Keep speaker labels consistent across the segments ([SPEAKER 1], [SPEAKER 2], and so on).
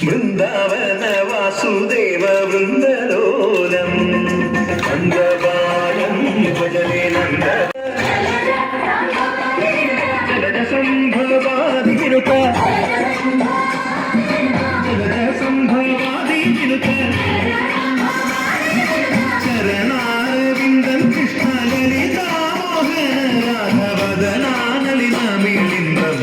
[SPEAKER 1] బృందావన వాసుదేవ బృందలోలం నందబాలం భజనే నంద జలజ సంభవాది వినుత జలజ సంభవాది వినుత చరణారవిందం కృష్ణ లలిత మోహన రాధవదనానలి నమిలిందం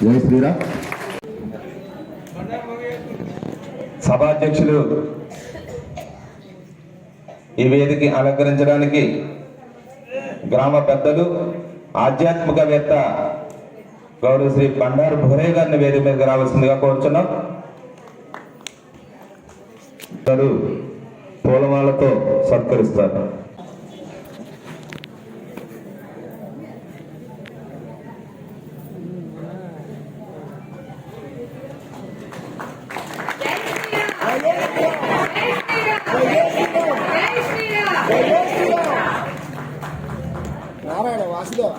[SPEAKER 2] జై శ్రీరామ్. సభాధ్యక్షులు ఈ వేదిక అలంకరించడానికి గ్రామ పెద్దలు ఆధ్యాత్మికవేత్త గౌరవ శ్రీ బండారు భోరే గారిని వేదిక మీదకి రావాల్సిందిగా కోరుచున్నాం. పూలమాలతో సత్కరిస్తారు.
[SPEAKER 3] నారాయణ వాసుదేవ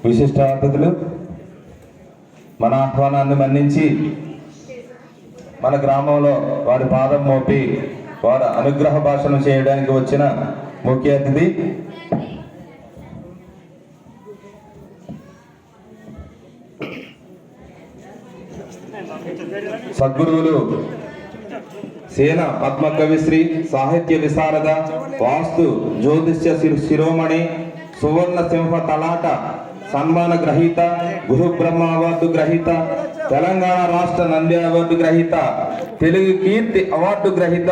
[SPEAKER 2] విశిష్ట అతిథులు మన ఆహ్వానాన్ని మన్నించి మన గ్రామంలో వారి పాదం మోపి వారి అనుగ్రహ భాషను చేయడానికి వచ్చిన ముఖ్య అతిథి సద్గురువులు సేన పద్మ కవిశ్రీ సాహిత్య విశారద వాస్తు జ్యోతిష్య శిరోమణి సువర్ణ సింహ తలాట సన్మాన గ్రహీత గురు బ్రహ్మ అవార్డు గ్రహీత తెలంగాణ రాష్ట్ర నంది అవార్డు గ్రహీత తెలుగు కీర్తి అవార్డు గ్రహీత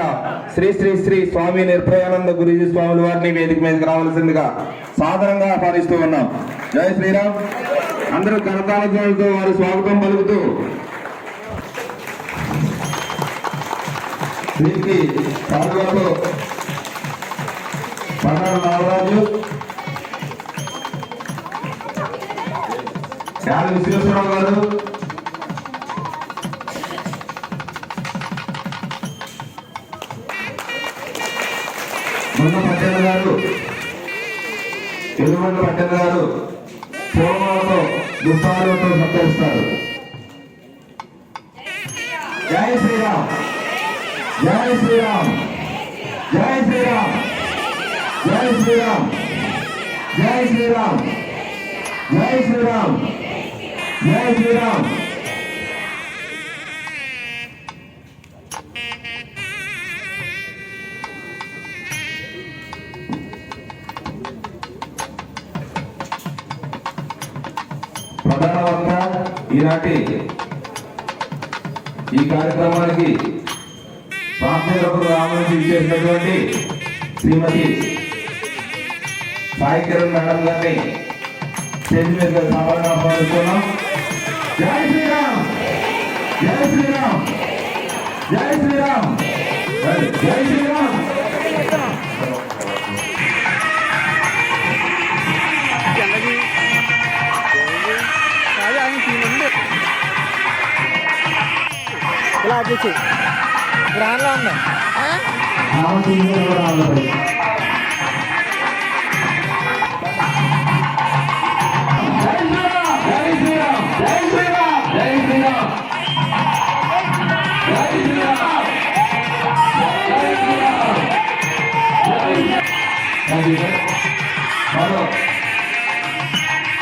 [SPEAKER 2] శ్రీ శ్రీ శ్రీ స్వామి నిర్భయానంద గురూజీ స్వాముల వారిని వేదిక మీదకి రావాల్సిందిగా సాదరంగా ఆహ్వానిస్తూ ఉన్నాం. జై శ్రీరామ్. అందరూ కరతాళతో వారి స్వాగతం పలుకుతూ దీనికి పాల్గొంటూ బండారు నాగరాజు, యాలి విశ్వేశ్వరరావు గారు, మొన్న పట్టణ గారు, ఎలుమండ పట్టణ గారు పూర్వంతో దుఃఖాలతో సత్కరిస్తారు. జై శ్రీరామ్. జై శ్రీరామ్. జై శ్రీరామ్. జై శ్రీరామ్. జై శ్రీరామ్. జై శ్రీరామ్. జై శ్రీరామ్. ప్రధాన వక్త ఈనాటి ఈ కార్యక్రమానికి రాష్ట్రపతి రామని చేసినటువంటి శ్రీమతి సాయి కిరణ్ మేడం గారిని స్టేజ్ మీద సభగా ఆహ్వానిస్తున్నాం. జై శ్రీరామ్. జై శ్రీరామ్. జై శ్రీరామ్. జై శ్రీరామ్.
[SPEAKER 3] ఇలా చూసి గ్రాండ్లో ఉన్నాయి.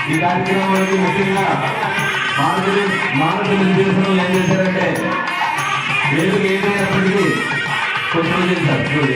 [SPEAKER 2] ఈ కార్యక్రమానికి ముఖ్యంగా మానవ నిర్దేశం ఏం చేశారంటే వేదిక ఏదైనప్పటికీ కొంచెం చేశారు.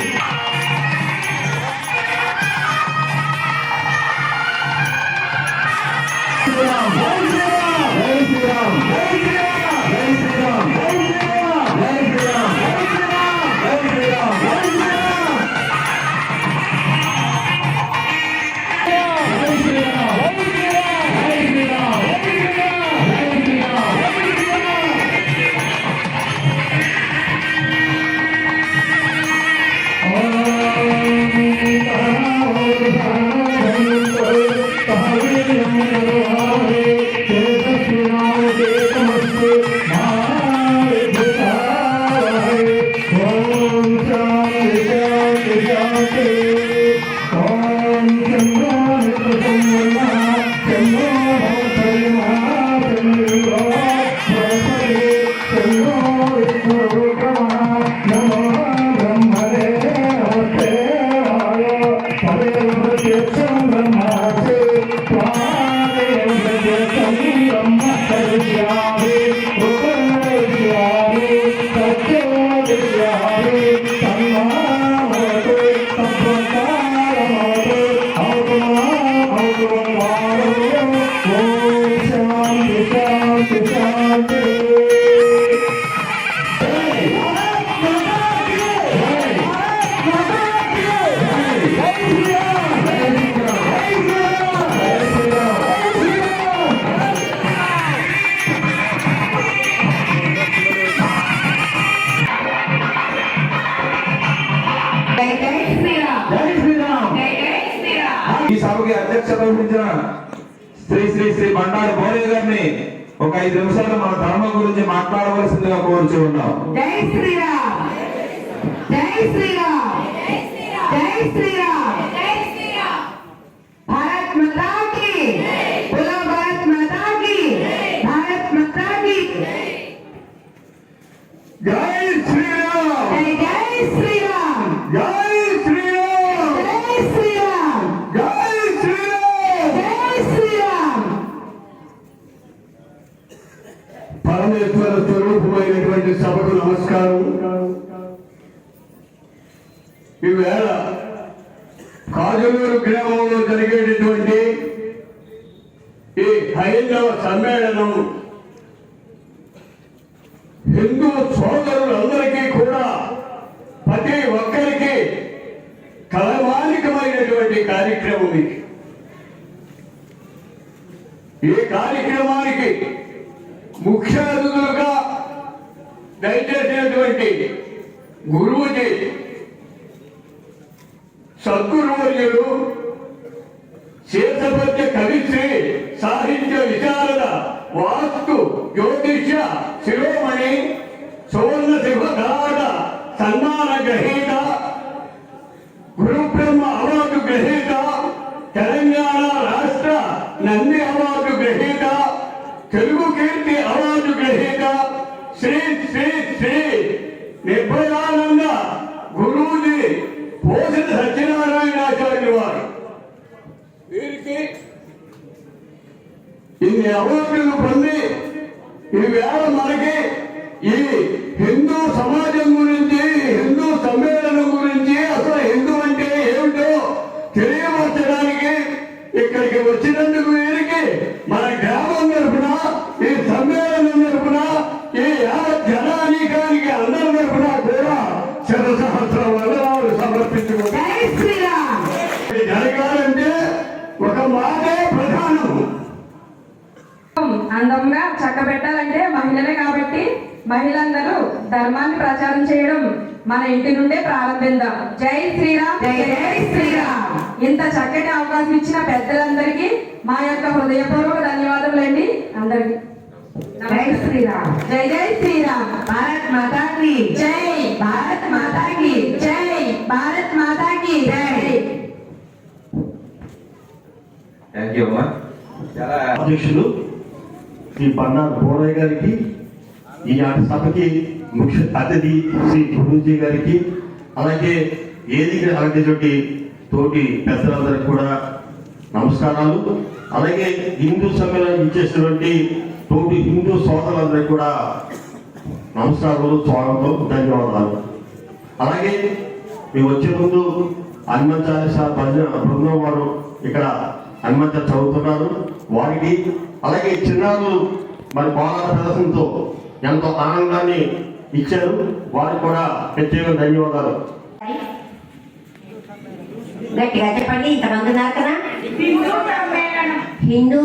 [SPEAKER 2] ఈ సభకి అధ్యక్షత వహించిన శ్రీ శ్రీ శ్రీ బండారు బోరే గారిని ఒక 5 నిమిషాలు మన ధర్మం గురించి మాట్లాడవలసిందిగా కోరుచూ ఉన్నాం.
[SPEAKER 4] జై శ్రీరామ్, జై శ్రీరామ్, జై శ్రీరామ్, జై శ్రీరామ్. భారత్ మాతా కీ, బోలో భారత్ మాతా కీ, భారత్ మాతా కీ.
[SPEAKER 1] జై శ్రీరామ్,
[SPEAKER 4] జై జై శ్రీరామ్,
[SPEAKER 1] జై శ్రీరామ్,
[SPEAKER 4] జై శ్రీరామ్,
[SPEAKER 1] జై శ్రీరామ్.
[SPEAKER 4] జై శ్రీరామ్.
[SPEAKER 1] పరమేశ్వర స్వరూపమైనటువంటి సభకు నమస్కారం. ఈవేళ కాజులూరు గ్రామంలో జరిగేటటువంటి ఈ హైందవ సమ్మేళనం హిందూ సోదరులందరికీ కూడా ప్రతి ఒక్కరికి కలమానికమైనటువంటి కార్యక్రమం ఇది. ఈ కార్యక్రమానికి ముఖ్య అతిథులుగా దయచేసినటువంటి గురువుజీ సద్గురువర్యులు శేషపద్య కవిశ్రీ సాహిత్య విశారద వాస్తు జ్యోతిష్య శిరోమణి సువర్ణ సింహ కళాట సన్మాన గ్రహీత గురు బ్రహ్మ అవార్డు గ్రహీత తెలంగాణ రాష్ట్ర నంది అవార్డు గ్రహీత తెలుగు కీర్తి అవార్డు గ్రహీత శ్రీ శ్రీ శ్రీ నిర్భయానంద గురూజీ పోషణ సత్యనారాయణాచార్యులు వారు. వీరికి ఇన్ని అవార్డులు పొంది ఈవేళ మనకి ఈ హిందూ సమాజం గురించి, హిందూ సమ్మేళనం గురించి, అసలు హిందూ అంటే ఏమిటో తెలియపరచడానికి ఇక్కడికి వచ్చినందుకు వీరికి మన గ్రామం తరఫున, ఈ సమ్మేళనం తరఫున, ఈ యావత్ జనానీకానికి అందరి తరఫున కూడా శతసహస్ర వందనాలు సమర్పించుకుంటాం.
[SPEAKER 4] జై శ్రీరామ్.
[SPEAKER 1] జరగాలంటే ఒక మాటే ప్రధానం.
[SPEAKER 5] అందంగా చక్కబెట్టాలంటే మహిళలే కాబట్టి మహిళలందరూ ధర్మాన్ని ప్రచారం చేయడం మన ఇంటి నుండే ప్రారంభిద్దాం. జై శ్రీరామ్,
[SPEAKER 4] జై జై శ్రీరామ్.
[SPEAKER 5] ఇంత చక్కటి అవకాశం ఇచ్చిన పెద్దలందరికీ మా యొక్క హృదయపూర్వక ధన్యవాదములండి. అందరికి
[SPEAKER 4] జై శ్రీరామ్,
[SPEAKER 5] జై జై శ్రీరామ్.
[SPEAKER 4] భారత్ మాతా కీ
[SPEAKER 5] జై
[SPEAKER 4] భారత్ మాతా కీ
[SPEAKER 5] జై భారత్ మాతా కీ జై.
[SPEAKER 2] థ్యాంక్ యూ అమ్మా. చాలా
[SPEAKER 6] అధ్యక్షులు శ్రీ బండారు బోరయ్య గారికి, ఈనాటి సభకి ముఖ్య అతిథి శ్రీ గురూజీ గారికి, అలాగే ఏదికి అలాంటి తోటి పెద్దలందరికీ కూడా నమస్కారాలు. అలాగే హిందూ సమ్మేళనం ఇచ్చేసినటువంటి తోటి హిందూ సోదరులందరికీ కూడా నమస్కారాలు, స్వాగతం, ధన్యవాదాలు. అలాగే మేము వచ్చే ముందు హనుమాన్ చాలీసా భజన బృందం వారు ఇక్కడ హనుమంత చదువుతున్నారు. వారికి అలాగే చిన్నారులు మరి బాల ప్రదర్శనతో ఎంతో ఆనందాన్ని ఇచ్చారు. వారికి కూడా ప్రత్యేక ధన్యవాదాలు.
[SPEAKER 7] గట్టిగా చెప్పండి. ఇంతమంది ఉన్నారు కదా. హిందూ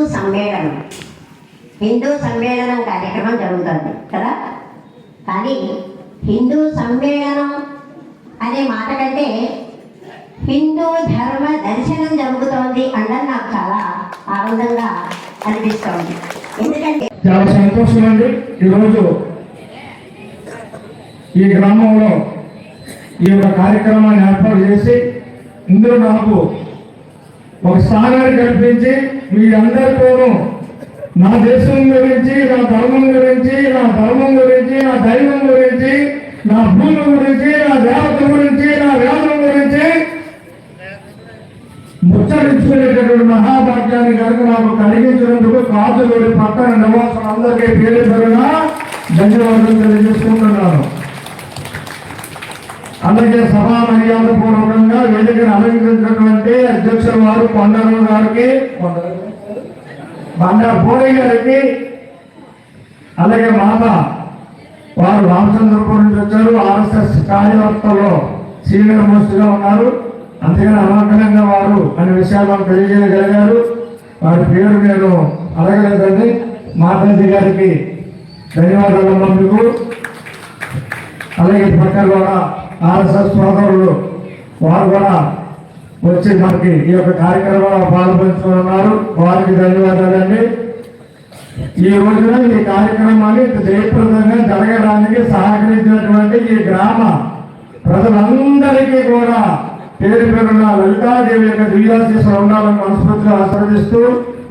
[SPEAKER 7] సమ్మేళనం కార్యక్రమం జరుగుతుంది కదా. కానీ హిందూ సమ్మేళనం అనే మాట కంటే హిందూ ధర్మ దర్శనం జరుగుతోంది అన్నది నాకు చాలా ఆనందంగా అనిపిస్తోంది. ఎందుకంటే
[SPEAKER 8] చాలా సంతోషం అండి. ఈరోజు ఈ గ్రామంలో ఈ యొక్క కార్యక్రమాన్ని ఏర్పాటు చేసి ఇందులో నాకు ఒక స్థానాన్ని కల్పించి మీ అందరితోనూ నా దేశం గురించి, నా ధర్మం గురించి, నా ధర్మం గురించి, నా దైవం గురించి, నా భూమి గురించి, నా దేవత గురించి, నా వేదం గురించి ముచ్చరించుకునేటటువంటి మహాభాగ్యాన్ని కనుక నాకు కలిగించినందుకు కాజులోని పట్టణ నివాసులందరికీ పేరు పేరున ధన్యవాదాలు తెలియజేసుకుంటున్నాను. అలాగే సభా మర్యాద పూర్వకంగా వేదికను అలంకరించినటువంటి అధ్యక్షుల వారు కొండరావు గారికి, బండా పోరయ్య గారికి, అలాగే మాత వారు రామచంద్రపురం నుంచి వచ్చారు. ఆర్ఎస్ఎస్ కార్యకర్తలో సీనియర్ మోస్ట్ గా ఉన్నారు. అందుకని అలంకరంగా వారు అనే విషయాలను తెలియజేయగలిగారు. వారి పేరు నేను అడగలేదండి. మాతాజీ గారికి ధన్యవాదాలు మీకు. అలాగే పక్కన కూడా ఆర్ఎస్ఎస్ సోదరులు వారు కూడా వచ్చి మనకి ఈ యొక్క కార్యక్రమంలో పాల్పంచుకున్నారు. వారికి ధన్యవాదాలండి. ఈ రోజున ఈ కార్యక్రమాన్ని జయప్రదంగా జరగడానికి సహకరించినటువంటి ఈ గ్రామ ప్రజలందరికీ కూడా పేరు పేరున లలితాదేవి యొక్క దివ్యాశీస్సులు ఉండాలని మనస్ఫూర్తిగా ఆశీర్వదిస్తూ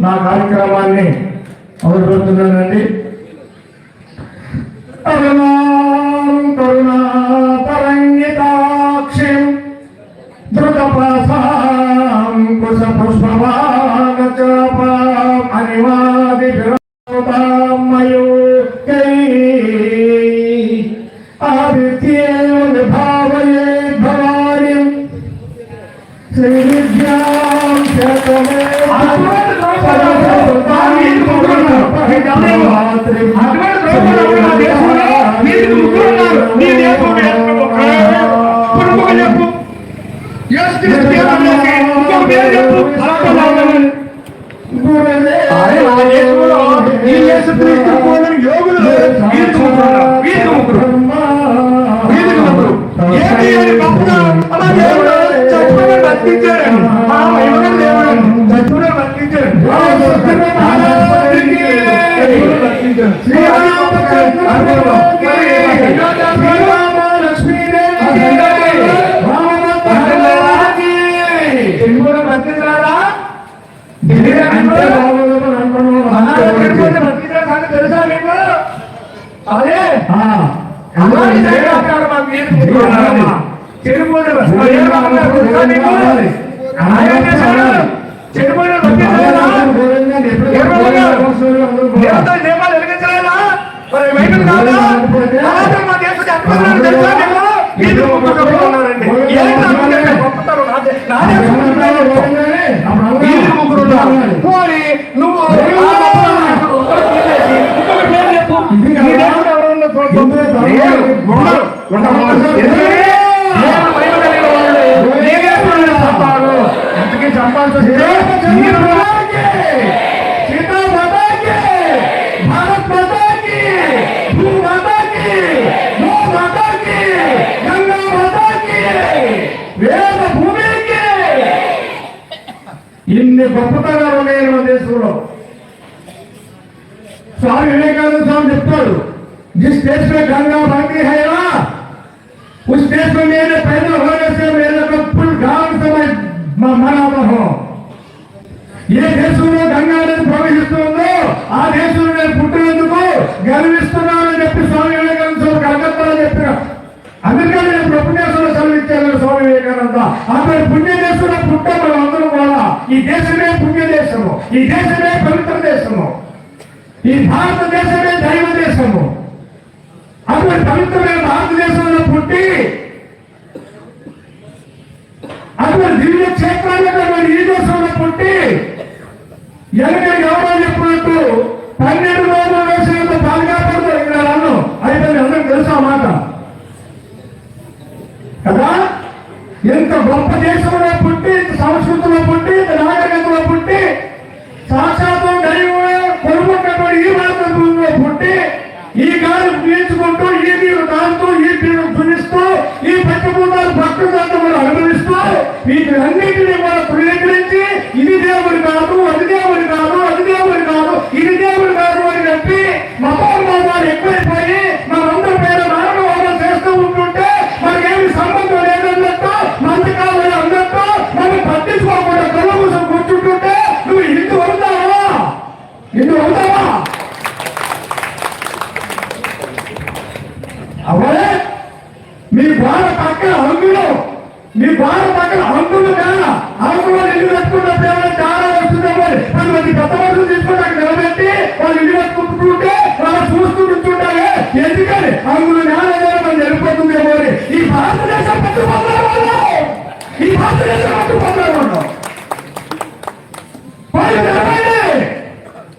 [SPEAKER 8] నా కార్యక్రమాన్ని మొదలుపెడుతున్నానండి. కరుణాతరంగితాక్షిం ధృతప్రసాం కుశపుష్పవాగచాపాం అనివాది మయూకై ఆదిత్యేన విభావయే భవానిం శ్రీవిద్యాం శతమే ఇన్ని గొప్పతనాలు ఉన్నాయి మన దేశంలో. స్వామి వివేకానంద స్వామి చెప్తాడు, जिस देश में गंगा बहती है ना उस देश में मेरे पैदा होने से मेरे को फुल गांव से मैं मनाता हूँ. ఏ దేశంలో గంగా నది ప్రవహిస్తుందో ఆ దేశంలో నేను పుట్టినందుకు గర్విస్తున్నానని చెప్పి స్వామి వివేకానంద స్వామి కలకత్తాలో చెప్పారు. అందుకని నేను ఉపన్యాసంలో చదివించాను స్వామి వివేకానంద. అతని పుణ్యదేశంలో పుట్టాం మనం అందరం కూడా. ఈ దేశమే పుణ్యదేశము, ఈ దేశమే పవిత్ర దేశము, ఈ భారతదేశమే దైవ దేశము. అటువంటి పవిత్రమైన భారతదేశంలో పుట్టి అటువంటి దివ్య క్షేత్రాల్లో ఈ దేశంలో పుట్టి ఎనకటి ఎవరో చెప్పినట్టు 12 రోజులు వేసినంత పాల్గొనకూడదు ఇక్కడ అన్నం అయిపోయింది. అందరికి తెలుసా మాట కదా? ఎంత గొప్ప దేశంలో పుట్టి, ఇంత సంస్కృతిలో పుట్టి, ఇంత నాగరికతలో పుట్టి, సాక్షాత్తు దైవమే కొనుక్కున్నటువంటి ఈ భారతదేశంలో పుట్టి ఈ గాలి పీల్చుకుంటూ, ఈ నీరు తాగుతూ, ఈ నీరు దునిస్తూ, ఈ పంచభూతాలు భక్తులంతా అనుభవిస్తూ వీటినన్నింటినీ కూడా తృణీకరించి ఇది దేవుడి కాదు, అది దేవుడి కాదు, అది దేవుడి కాదు, ఇది దేవుడి కాదు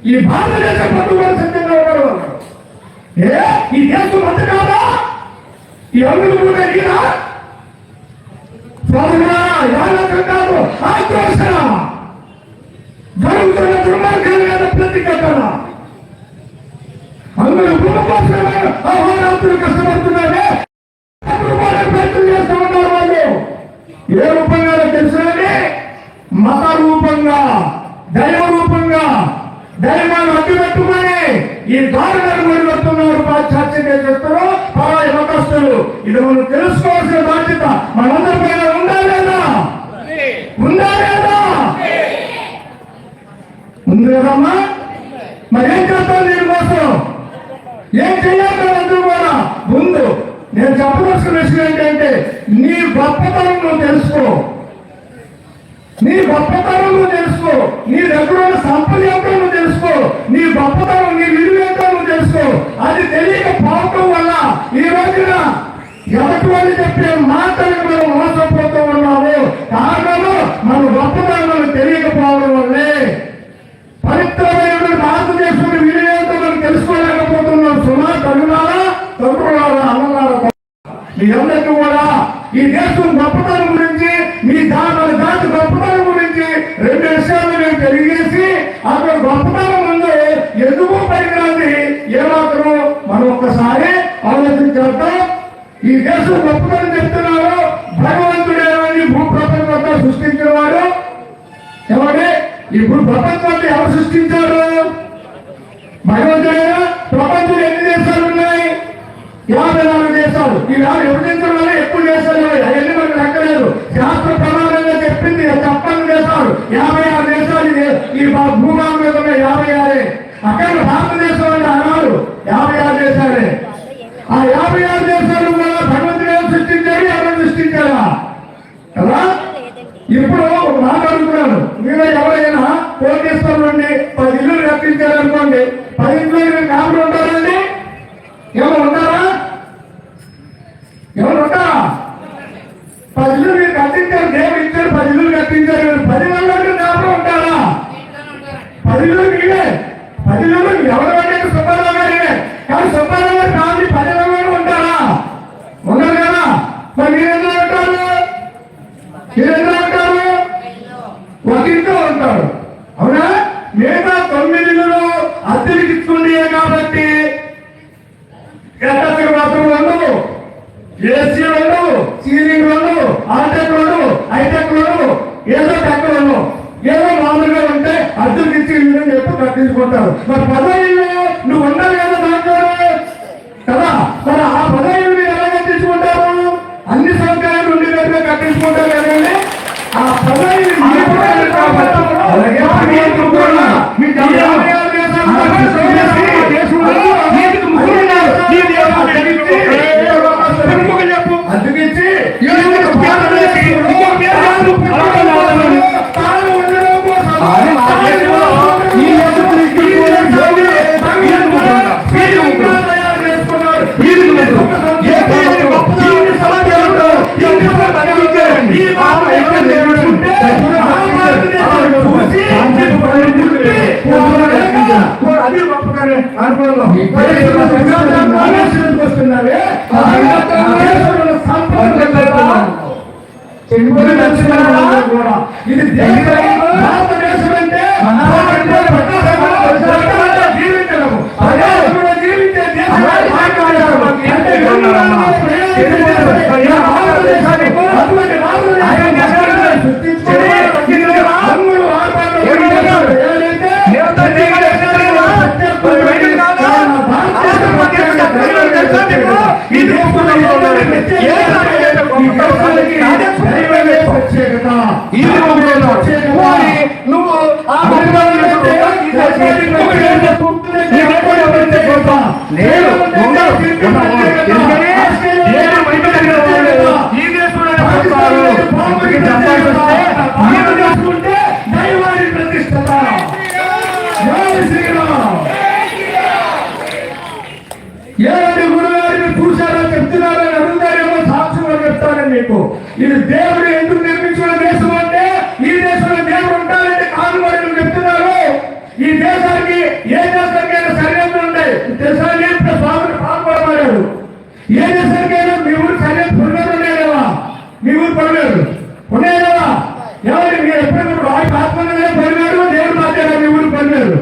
[SPEAKER 8] ఈ భారతదేశ ప్రభుత్వాలు సిద్ధంగా ఉన్నారు వాళ్ళు. ఈ దేశం అంత కాదా? ఈ అమలు కూడా నీరా స్వామిగా యాలకం కాదు, ఆక్రోషణ జరుగుతున్న దుర్మార్గాల ప్రతిఘటన. అందరూ భూమికోసమే అహోరాత్రులు కష్టపడుతున్నారే, ప్రయత్నం చేస్తూ ఉన్నారు వాళ్ళు. ఏ రూపంగా తెలుసునండి? మత రూపంగా, దైవ రూపంగా, దైవాన్ని అడ్డు పెట్టుకొని ఈ దారుణాలు మొదలుపెడుతున్నారు పాశ్చాత్య దేశస్తులు, పరాయి మతస్థులు. ఇది మనం తెలుసుకోవాల్సిన బాధ్యత మనందరి పైన ఉందా లేదా? ఉందా లేదా? ఉంది కదమ్మా. మరి ఏం చేస్తాం దీనికోసం? ఏం చేయాలి? అందరూ కూడా ముందు నేను చెప్పవలసిన విషయం ఏంటంటే, నీ గొప్పతనం నువ్వు తెలుసుకో, నీ గొప్పతనం నువ్వు తెలుసుకో, నీ దగ్గర ఉన్న సంపద ఏంటో నువ్వు తెలుసుకో, నీ గొప్పతనం, నీ విలువ ఏంటో నువ్వు తెలుసుకో. అది తెలియకపోవటం వల్ల ఈ రోజున ఎవరి వాళ్ళు చెప్పే మాటలకు మనం మోసపోతూ ఉన్నాము. కారణము మన గొప్పతనం తెలియకపోవడం వల్లే. పవిత్రమైన భారతదేశంలో విలువ ఏంటో మనం తెలుసుకోలేకపోతున్నాం. సుమారు తల్లులారా, తల్లులారా, అన్నలారా, మీ అందరికీ కూడా ఈ దేశం గొప్పతనం గురించి, మీ జాతి గొప్పతనం గురించి రెండు విషయాలు నేను తెలియజేసి, అక్కడ గొప్పతనం ముందు ఎందుకు పనికిరాంది ఏమాత్రం మనం ఒక్కసారి ఆలోచించేద్దాం. ఈ దేశం గొప్పతనం చెప్తున్నారు. భగవంతుడేమని భూప్రపంచంతో సృష్టించిన వాడు ఎవరి? ఇప్పుడు ప్రపంచాన్ని ఎవరు సృష్టించారు? భగవంతుడేనా? ప్రపంచంలో ఎన్ని దేశాలు ఉన్నాయి? 54 దేశాలు. ఈ విభజించడం వల్ల ఎక్కువ దేశాలు అవన్నీ మనకు లెక్కలేదు. శాస్త్ర ప్రమాణంగా చెప్పింది 56 దేశాలు, 56 దేశాలు ఈ భూభాగం మీద ఉన్నాయి. 56. అక్కడ భారతదేశం అంటే అన్నారు 56 దేశాలే. ఆ 56 దేశాలు కూడా భగవంతుడు ఏం సృష్టించారు? ఎవరు సృష్టించారా కదా? ఇప్పుడు మాట్లాడుతున్నాను, మీరు ఎవరైనా కోటేశ్వరుడిని 10 ఇల్లు కట్టించారనుకోండి, 10 ఇంట్లో కాపులు ఉంటారండి? ఎవరు ఉంటారా? ఎవరు ఉంటారా? 10 ఇల్లు మీరు కట్టించారు, దేవుడు ఇచ్చారు, 10 ఇల్లు కట్టించారు. 10 మంది కాపులు ఉంటారా? 10 ఇల్లు మీరే. 10 ఇల్లు ఎవరు అంటే సుబ్బారావు గారే. కానీ సుబ్బారావు గారు కాదు, 10 మంది ఉంటారా? ఉన్నారు కదా. మరి మీరెందులో ఉంటారు? మీరెందులో ఉంటారు? ఒక ఇంట్లో ఉంటారు, అవునా? మిగతా 9 ఇళ్ళు అద్దెకి ఇచ్చుకుంటే కాబట్టి ఎట్టకి మాత్రం ఉండవు, ఏసీ ఉండవు, సీలింగ్ ఉండవు, ఆర్టెక్ ఉండవు, హైటెక్ ఉండవు, ఏదో టెక్ ఉండవు. ఏదో మామూలుగా ఉంటే అద్దెకి ఇచ్చి ఇల్లు చెప్పి కట్టించుకుంటారు. మరి 10 ఇళ్ళు నువ్వు ఉండాలి కదా దాంట్లో కదా. మరి ఆ 10 ఇళ్ళు మీరు ఎలా కట్టించుకుంటారు? అన్ని సౌకర్యాలు ఉండేటట్టుగా కట్టించుకుంటారు కదండి. ఆ 10 ఇళ్ళు అందుకిచ్చి అది గొప్పగానే వస్తున్నారే. ఇది భారతదేశం అంటే జీవించడము, జీవించే నువ్వు దైవాన్ని ప్రతిష్టత. ఏడు గురుగారిని చూశారో చెప్తున్నారని అడుగుతారేమో, సాక్షులు చెప్తారని మీకు. ఇది దేవుడు ఎందుకు నిర్మించిన దేశం అంటే, ఈ దేశంలో దేవుడు ఉంటారంటే కానుబడులు చెప్తున్నారు. ఈ దేశానికి దేశాన్ని స్వామిని పాల్పడమన్నాడు. ఏ దేశానికైనా మీ ఊరు సరిహద్దు పొడిగారు ఉన్నాయి కదా, మీ ఊరు పొడిగారు ఉన్నాయి కదా. ఎవరు మీరు ఎప్పుడైనా ఆత్మనే పొడిగారు, దేవుడు మాట్లాడారు, మీ ఊరు పొడిగారు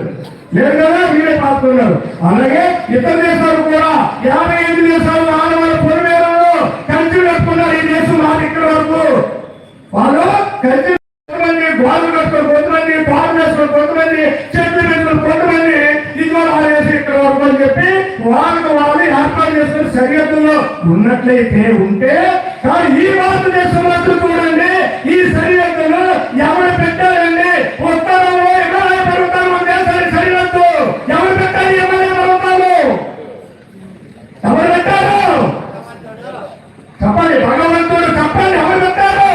[SPEAKER 8] లేదు కదా, మీరే పాల్గొన్నారు. అలాగే ఇతర దేశాలు కూడా 58 దేశాలు ఆడవాళ్ళు పొడిమేరలో కంచి కట్టుకున్నారు. ఈ దేశం మాకు ఇక్కడ వరకు వాళ్ళు కంచి కొంతమంది గోలు కట్టుకొని, కొంతమంది బాగు చేసుకొని, కొంతమంది చెట్లు పెట్టుకొని, కొంతమంది ఇదిగో ఆడేసి ఇక్కడ వరకు అని చెప్పి వాళ్ళకు వాళ్ళు ఏర్పాటు చేసుకుని సరిహద్దులో ఉన్నట్లయితే ఉంటే, కానీ ఈ భారతదేశం మాత్రం చూడండి, ఈ సరిహద్దులో ఎవరు పెట్టారండి? ఉత్తరంలో ఎమ్మెల్యే పర్వతాలు దేశానికి సరిహద్దు ఎవరు పెట్టారు? ఎమ్మెల్యే పర్వతాలు ఎవరు పెట్టారు? చెప్పండి, భగవంతుడు చెప్పండి, ఎవరు పెట్టారు?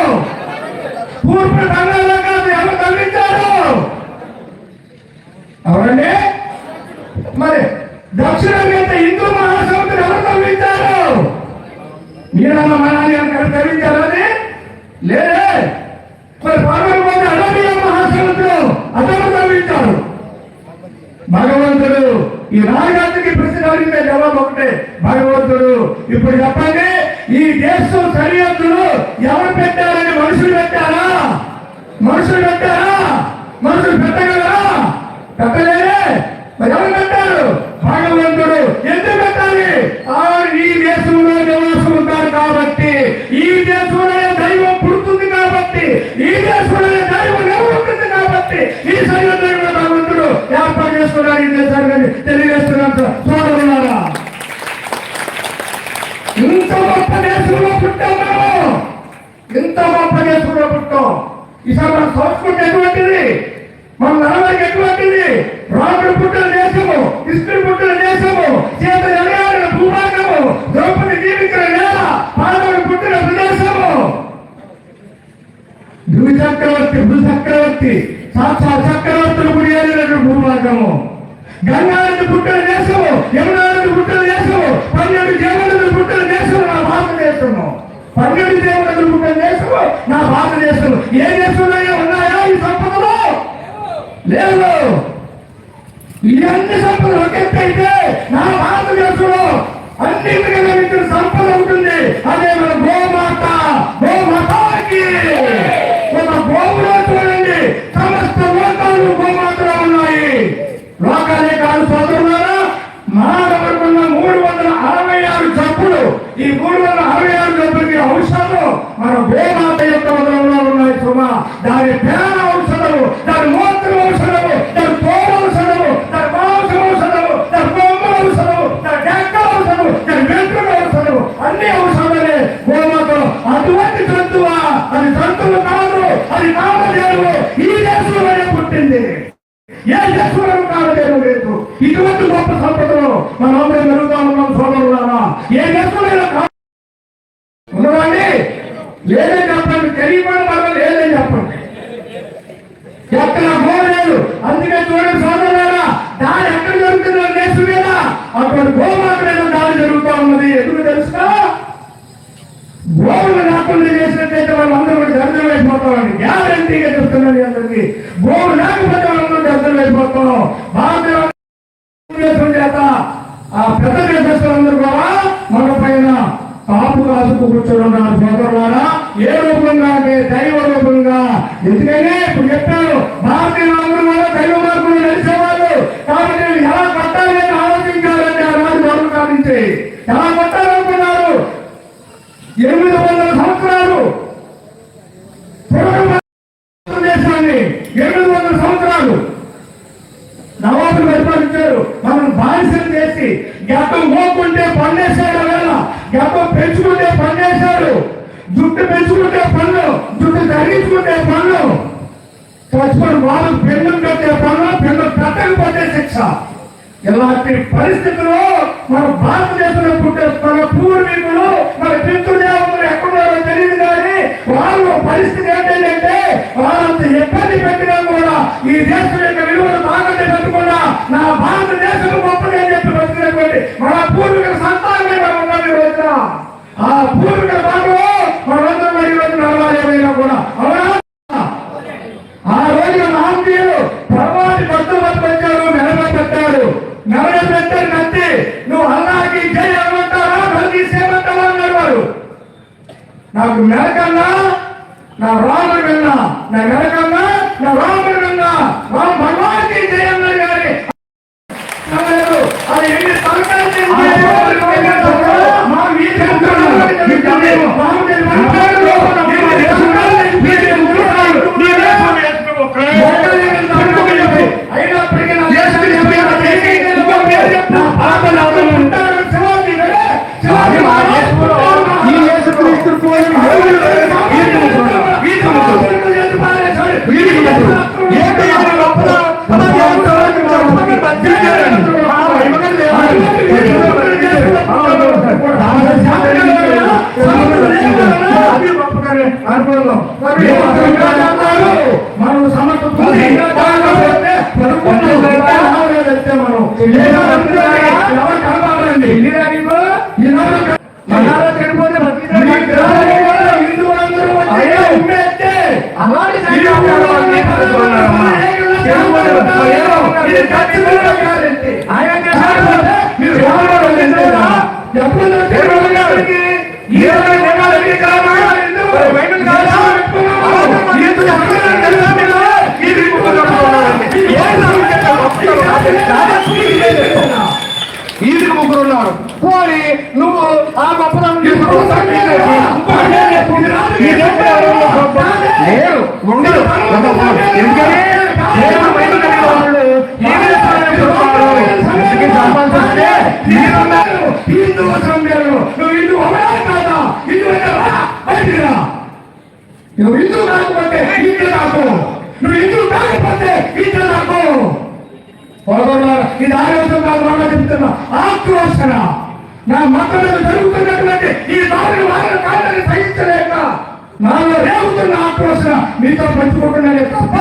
[SPEAKER 8] పూర్తి బంగాళాఖాతం ఎవరు తరలించారు? ఎవరండి? మరి దక్షిణంగా హిందూ మహాసముద్రం ఎవరు తరలించారు? మీరన్న మనాన్ని తరలించారు అది లేదే. మరి పర్వతం అడవియ మహాసముద్రం అతను తరలించారు. భగవంతుడు ఈ నాయకుడికి ప్రశ్న అడిగితే జవాబు ఒకటే, భగవంతుడు. ఇప్పుడు చెప్పండి, ఈ దేశం సరిహద్దులు ఎవరు పెట్టారని? మనుషులు పెట్టారా? మనుషులు పెట్టారా? మనుషులు పెట్టగలరా? పెట్టలేదే. మరి ఎవరు పెట్టారు? భగవంతుడు. ఎందుకు పెట్టాలి? ఈ దేశంలో నివాసం ఉంటారు కాబట్టి, ఈ దేశంలో దైవం పుడుతుంది కాబట్టి, ఈ దేశంలో దైవం నిలబడుతుంది కాబట్టి ఈ సరిహద్దు భగవంతుడు ఏర్పాటు చేసుకున్నారు ఈ దేశాన్ని తెలియజేస్తున్నారు. చూడగలరా? ఇంత గొప్ప దేశంలో పుట్టాం మనం, ఇంత గొప్ప దేశంలో పుట్టాం. ఈసారి మన సంస్కృతి ఎటువంటిది, మన నడవడికి ఎటువంటిది? రాముడు పుట్టిన దేశము, కృష్ణుడు పుట్టిన దేశము, చేత ఎడయాడిన భూభాగము, ద్రౌపది జీవించిన నేల, పాండవుడు పుట్టిన ప్రదేశము, భూచక్రవర్తి సాక్షాత్ చక్రవర్తులు గురి భూభాగము, గంగానది పుట్టిన దేశము, యమునానది పుట్టిన దేశము, 12 దేవుడు పుట్టిన దేశము నా భారతదేశము. 12 దేవుడు పుట్టిన దేశము నా భారతదేశం. ఏ దేశంలో ఉన్నాయా ఈ సంపదలు? లేదు. ఇవన్నీ సంపదలు ఒకెత్తైతే నా భారతదేశంలో అన్నింటిగా లభించిన సంపద ఉంటుంది. అదే మన గోమాత. గోమాతకి ఒక గోవులో చూడండి, సమస్త లోకాలు గోమాతలో ఉన్నాయి. లోకాలే కాదు సోదరులారా, మానవుడుకున్న 366 జబ్బులు, ఈ 366 జబ్బులకి ఔషధాలు మన గోమాత యొక్క వదనంలో ఉన్నాయి. సుమా, దాని పేర ఔషధము, దాని మూత్ర ఔషధము, దాని తోడ ఔషధము, దాని మాంసం ఔషధము, దాని బొమ్మ ఔషధము, దాని డెక్క ఔషధము, దాని వెంట్రుక ఔషధము, అన్ని ఔషధాలే గోమాతలో. అటువంటి జంతువా? అది జంతువు కాదు, అది కామధేనువు. ఈ దేశంలోనే పుట్టింది, ఏ దేశంలో కామధేనువు లేదు. ఇటువంటి గొప్ప సంపదలు మనందరం జరుగుతా ఉన్నాం సోదరులారా. ఏ దేశంలో ఉన్నదండి? లేదని చెప్పండి. తెలియకుండా మనం లేదని చెప్పండి. ఎక్కడ గోలేదు. అందుకే చూడండి సోదరులారా, దాని ఎక్కడ జరుగుతుందో దేశం మీద అటువంటి గోమాత మీద దాడి జరుగుతూ ఉన్నది. ఎందుకు తెలుసా? గోవులు లేకుండా చేసినట్టయితే వాళ్ళందరూ దర్శనం అయిపోతామండి. గ్యారంటీగా చెప్తున్నాను అందరికీ. గోవు లేకపోతే వాళ్ళందరూ దర్శనం అయిపోతాం. భారతదేశం చేత ఆ పెద్ద దేశస్తులందరూ కూడా మన పైన కాపు కాసుకు కూర్చోనున్నారు సోదరులారా. ఏ రూపంగా అంటే దైవ రూపంగా. ఎందుకని ఇప్పుడు చెప్పారు, భారతీయులందరూ కూడా దైవ మార్గంలో నడిచేవాళ్ళు కాబట్టి ఎలా కట్టాలి అని ఆలోచించాలంటే ఆనాడు గౌరవ కానించి ఎలా కట్టాలనుకున్నారు? 800 సంవత్సరాలు దేశాన్ని 800 సంవత్సరాలు నవాబులు పరిపాలించారు. మనం బానిసలు చేసి గతం మోకుంటే పండేశాడు, వేళ గతం పెంచుకుంటే పండేశాడు, జుట్టు పెంచుకుంటే పన్ను, జుట్టు తగ్గించుకుంటే పన్ను, చచ్చిపోయిన వాళ్ళు పెన్ను కట్టే పన్ను, పెన్ను కట్టకపోతే శిక్ష. ఇలాంటి పరిస్థితుల్లో మన భారతదేశంలో పుట్టే మన పూర్వీకులు, మన పితృదేవతలు ఎక్కడున్నారో తెలియదు. కానీ వాళ్ళు పరిస్థితి ఏంటంటే వాళ్ళంత ఇబ్బంది పెట్టినా కూడా ఈ దేశం యొక్క విలువలు తాకట్టు పెట్టకుండా నా భారతదేశం గొప్పగా చెప్పి వచ్చినటువంటి మన పూర్వీకుల సంతానమే మనం ఉన్నాం ఈ రోజున. ఆ పూర్వీకుల భాగంలో మనందరం ఈ రోజు నడవాలేమైనా కూడా అవునా? ఆ రోజున మహంతీయులు పర్వాన్ని కొత్త వచ్చారు, మెలగ పెట్టారు, కత్తి ఎవరు కాపాడండి మనాలో చనిపోతే హిందువులందరూ ఉమ్మేస్తే ఈదికి ముగ్గురు ఉన్నారు పోనీ నువ్వు ఆ గొప్పదనం హిందూ సంఘాలు నువ్వు హిందూ కాదా నువ్వు హిందూ కాకపోతే ఇంట్లో నాకు నువ్వు హిందూ కాకపోతే ఇంట్లో నాకు ఇది ఆలోచన కాదు వాళ్ళ చెప్తున్నా ఆక్రోషణ నా మతంలో జరుగుతున్నటువంటి ఈ నాలుగు వాళ్ళ కాళ్ళని సహించలేక నాలో రేగుతున్న ఆక్రోషణ మీతో పంచుకుంటున్నానే తప్ప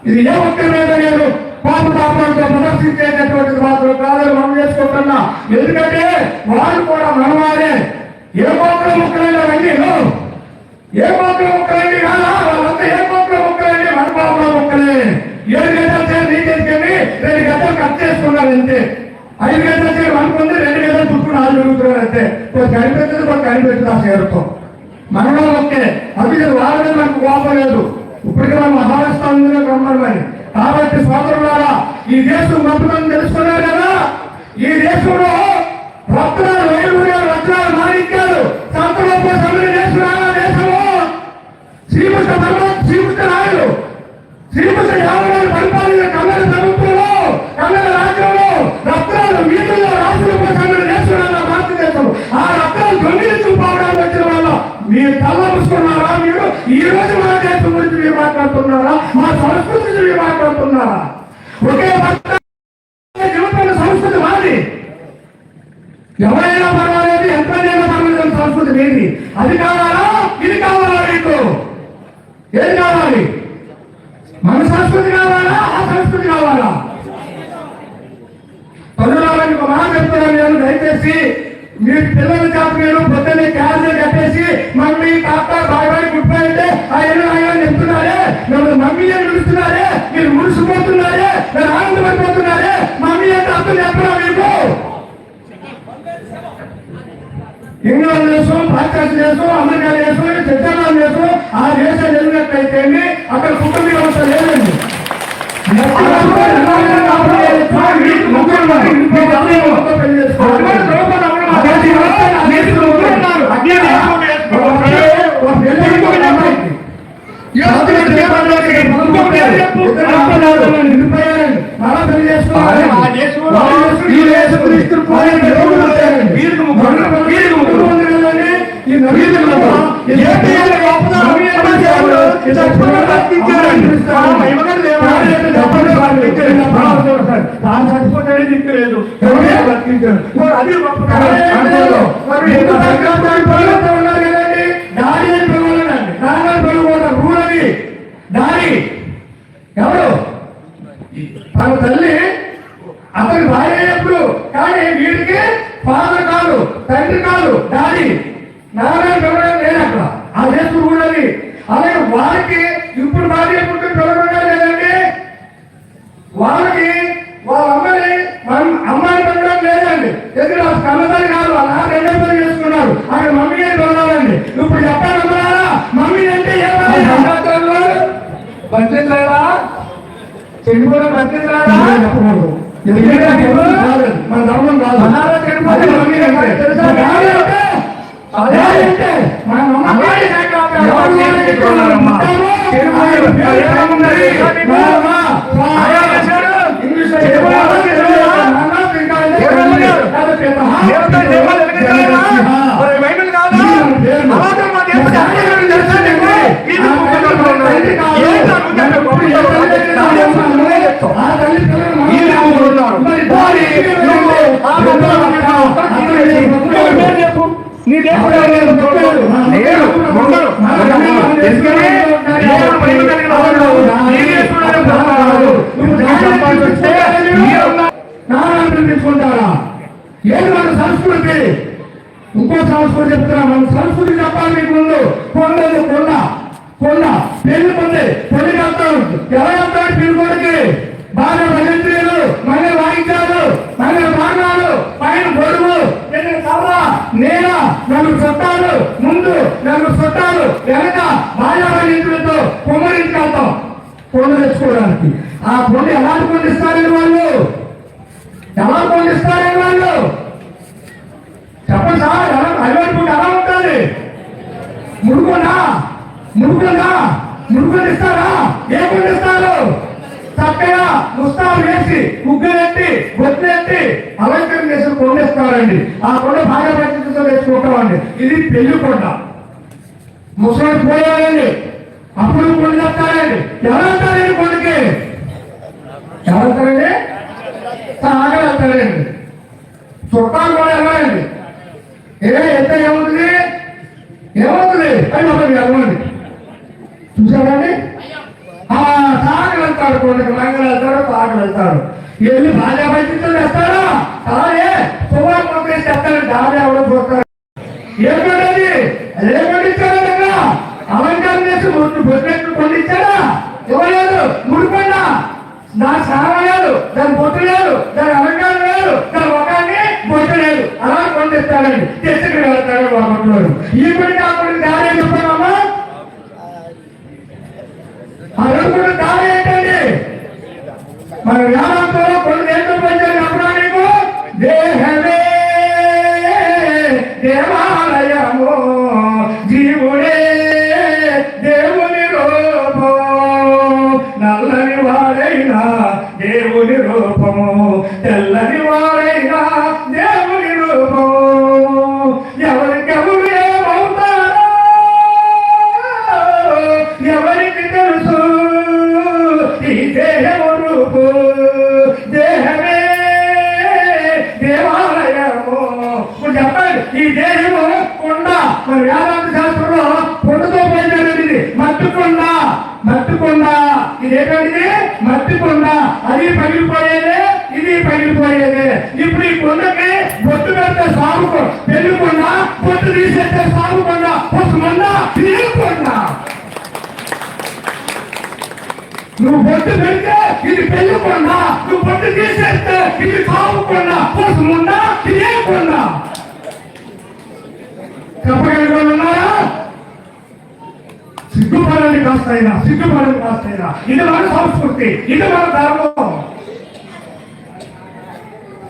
[SPEAKER 8] ఇది ఏ ఒక్క మీద నేను పాపపాపాలతో ప్రదర్శించేటటువంటిది మాత్రం కాదని మనం చేసుకుంటున్నా. ఎందుకంటే వాళ్ళు కూడా మనవారే. ఏ మొక్కలు ముక్కలైనా రండి ఏ మొక్కలు ముక్కలండి కాదా వాళ్ళంతా ఏ మొక్కలు ముక్కలండి మన పాపల ముక్కలే. 7 గంటలు చేసి నీకెళ్ళి 2 గంటలు కట్ చేసుకున్నారు అంతే. 5 గంటలు చేసి అనుకుంది 2 గంటలు చుట్టూ 4 జరుగుతున్నారు అంతే. కొంచెం కనిపెట్టదు కొంచెం కనిపెట్టదు ఆ చేరుతాం మనలో ఒకే అది వాళ్ళని మనకు కోపం లేదు. ఇప్పటికీ మనం మహారాష్ట్రంలో రమ్మని కాబట్టి సోదరులారా ఈ దేశం గొప్పతనం తెలుసుకున్నారు కదా. ఈ దేశంలో రత్నాలు వేలుగురు రత్నాలు మాణిక్యాలు సంతలోపు సమయం చేస్తున్నారు. దేశంలో శ్రీకృష్ణ రాయుడు శ్రీకృష్ణ యాదవ్ పరిపాలన కన్నడ ప్రభుత్వంలో కన్నడ రాజ్యంలో రత్నాలు వీధుల్లో రాష్ట్రంలో సమయం చేస్తున్నారు భారతదేశం. ఆ రత్నాలు దొంగిలించుకోవడానికి వచ్చిన వాళ్ళ మీరు తలపుస్తున్నారా? మీరు ఈ రోజు మన దేశం గురించి మీరు మాట్లాడుతున్నారా? మా సంస్కృతి గురించి మీరు మాట్లాడుతున్నారా? ఒకే జీవితంలో సంస్కృతి మాది. ఎవరైనా పర్వాలేదు ఎంతైనా పర్వాలేదు సంస్కృతి మీది. అది కావాలా ఇది కావాలా? మీకు ఏది కావాలి? మన సంస్కృతి కావాలా ఆ సంస్కృతి కావాలా? పనురాలని ఒక మాట చెప్తున్నాను నేను. దయచేసి మీ పిల్లల చేత మీరు పొద్దున్నే క్యాన్సర్ కట్టేసి మమ్మీ తాత బాయ్ గుడ్ బై అంటే ఆయన చెప్తున్నారే. నన్ను మమ్మీ అని పిలుస్తున్నారే. మీరు మురిసిపోతున్నారే. నేను ఆనందపడిపోతున్నారే. మమ్మీ అంటే అర్థం చెప్పరా మీకు? ఇంగ్లాండ్ దేశం పాశ్చాత్య దేశం అమెరికా దేశం స్విట్జర్లాండ్ దేశం ఆ దేశాలు వెళ్ళినట్లయితే అక్కడ కుటుంబ వ్యవస్థ లేదండి. చచ్చిపోతాడే దిక్కులేదు. అది దారి ఎవరు తన తల్లి అతని భార్య ఎప్పుడు కానీ వీడికి ఫాదర్ కాదు తండ్రి కాదు డాడీ నారాయణ పిల్లలు లేదు అక్కడ ఆ దేశం ఉన్నది. అలాగే వారికి ఇప్పుడు భార్య ఎప్పుడు పిల్లలు లేదండి. వాళ్ళకి వాళ్ళ అమ్మాయి పిల్లలు లేదండి. ఎదురు కన్నతల్లి కాదు వాళ్ళ రెండో పని చేసుకున్నారు. అక్కడ మమ్మీ అని పిల్లలండి. ఇప్పుడు చెప్పాలి అమ్మారా మమ్మీ అంటే బతిలేదా చెడిపోయిన బతిలేదా చెప్పకూడదు. మన ధర్మం కాదు. ఏది మన సంస్కృతి? ఇంకో సంస్కృతి చెప్తున్నా, మన సంస్కృతి చెప్పాలి మీకు ముందు. కొండది కొండ, కొండ పెళ్లి పొంది పెళ్లి వెళ్తాడు. ఎలా వెళ్తాడు పెళ్లి కొడుకి? బాగా భజంత్రీలు, మళ్ళీ వాయించాలు, మళ్ళీ బాణాలు, పైన గొడుగు, సభ నేల, నలుగురు చుట్టాలు, ముందు నలుగురు చుట్టాలు, వెనక బాగా భజంత్రులతో కొమ్మరింటికి వెళ్తాం కొండ తెచ్చుకోవడానికి. ఆ కొండ ఎలా కొండిస్తారని వాళ్ళు, ఎలా కొండిస్తారని వాళ్ళు చెప్పండి సార్. అలవాటు ఎలా ఉంటుంది? ముడుకున్నా ముడుకొని ఇస్తారా? ఏ కొండిస్తారు? చక్కగా ముస్తాలు వేసి ముగ్గులెట్టి బొత్తెట్టి అలంకరణ చేసి కొండేస్తారండి. ఆ కొండ బాగా పరిస్థితితో తెచ్చుకుంటామండి. ఇది పెళ్లి కొండ. ముసలి పోయాలండి, అప్పుడు కొండ చెప్తారండి. ఎలా వెళ్తారండి కొండకి? ఎలా వెళ్తారండి? సాగా వెళ్తారండి. చుట్టాలు కూడా వెళ్ళాలండి. ఎంత ఏమవుతుంది అని ఒకటి వెళ్ళండి. చూసారండి? సాగు వెళ్తాడు కొండకి, మంగళ వెళ్తాడు, సాగు వెళ్తాడు. వెళ్ళి భార్య పరిస్థితులు వేస్తాడా? అలాగే సుమారు పంపేసి చెప్తాడు. భార్య ఎవడో చూస్తాడు. ఏమిటది? ఏమిటిచ్చాడు దగ్గర? అలంకారం చేసి బొట్టెట్లు కొండిచ్చాడా? ఇవ్వలేదు. ముడిపండ దాని స్నానం లేదు, దాని బొట్టు లేదు, దాని అలంకారం లేదు, దాని ముఖాన్ని బొట్టు లేదు, అలా కొండిస్తాడండి. తెచ్చుకుని వెళ్తాడు బాగుంటున్నాడు. ఈ పని కాకుండా దారి చెప్పామా? ఆ రెండు దారి ఏంటండి? మన వ్యాపారంలో కొన్ని ఏంటో పనిచేయాలి అప్పుడు నీకు దేహమే దేవాలయము, జీవుడే దేవుని రూపము, నల్లని వాడైనా దేవుని రూపము, తెల్లని వాడైనా దేవుని రూపము. ఎవరికెవరు ఏమవుతారో ఎవరికి తెలుసు? ఈ దేహము రూపు, దేహమే దేవాలయము. చెప్పండి, ఈ దేహము కొండ. మరి వేదాంత శాస్త్రంలో కొండతో పోయినది మట్టి కొండ. మట్టి కొండ ఇదేంటి? మట్టి కొండ. అది పగిలిపోయేదే, ఇది పగిలిపోయేదే. ఇప్పుడు ఈ కొండకి బొట్టు పెడితే సాగు పెళ్లి కొండ, బొట్టు తీసేస్తే సాగు కొండ, కొండ ఇది కొండ. నువ్వు బొట్టు పెడితే ఇది పెళ్లి కొండ, నువ్వు బొట్టు తీసేస్తే ఇది సాగు కొండ, ముందా ఇదే కొండ. చెప్పగలిగే వాళ్ళు ఉన్నారా? సిగ్గుపడండి కాస్తైనా, సిగ్గుపడండి కాస్తైనా. ఇది మన సంస్కృతి, ఇది మన ధర్మం.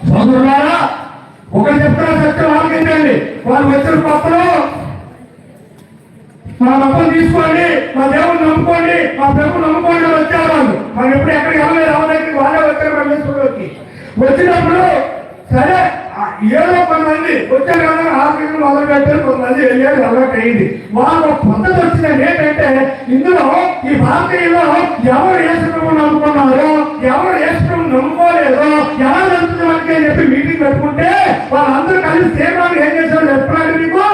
[SPEAKER 8] సోదరులారా, ఒకరు చెప్తున్న సత్యం ఆలోచించండి. వాళ్ళు వచ్చిన కొత్తలో మా డబ్బులు తీసుకోండి, మా దేవుడు నమ్ముకోండి, మా ప్రభుత్వం నమ్ముకోండి వచ్చారు వాళ్ళు. మనం ఎప్పుడు ఎక్కడికి వెళ్ళలేదు, ఎవరికి వాళ్ళే వచ్చారు పరమేశ్వరుడికి. వచ్చినప్పుడు సరే ఏదో కొంతమంది వచ్చారు కదా, ఆఫీసులు మొదలు పెట్టారు, కొంతమంది వెళ్ళారు, అలవాటు అయింది. వాళ్ళ పద్ధతి వచ్చింది ఏంటంటే, ఇందులో ఈ భారతీయులో ఎవరు యేసుప్రభువు నమ్ముకున్నారో, ఎవరు యేసుప్రభువు నమ్ముకోలేదో ఎలా నమ్ముతున్నానికి అని చెప్పి మీటింగ్ పెట్టుకుంటే వాళ్ళందరూ కలిసి తీర్మానం ఏం చేశారు చెప్పాలి మీకు?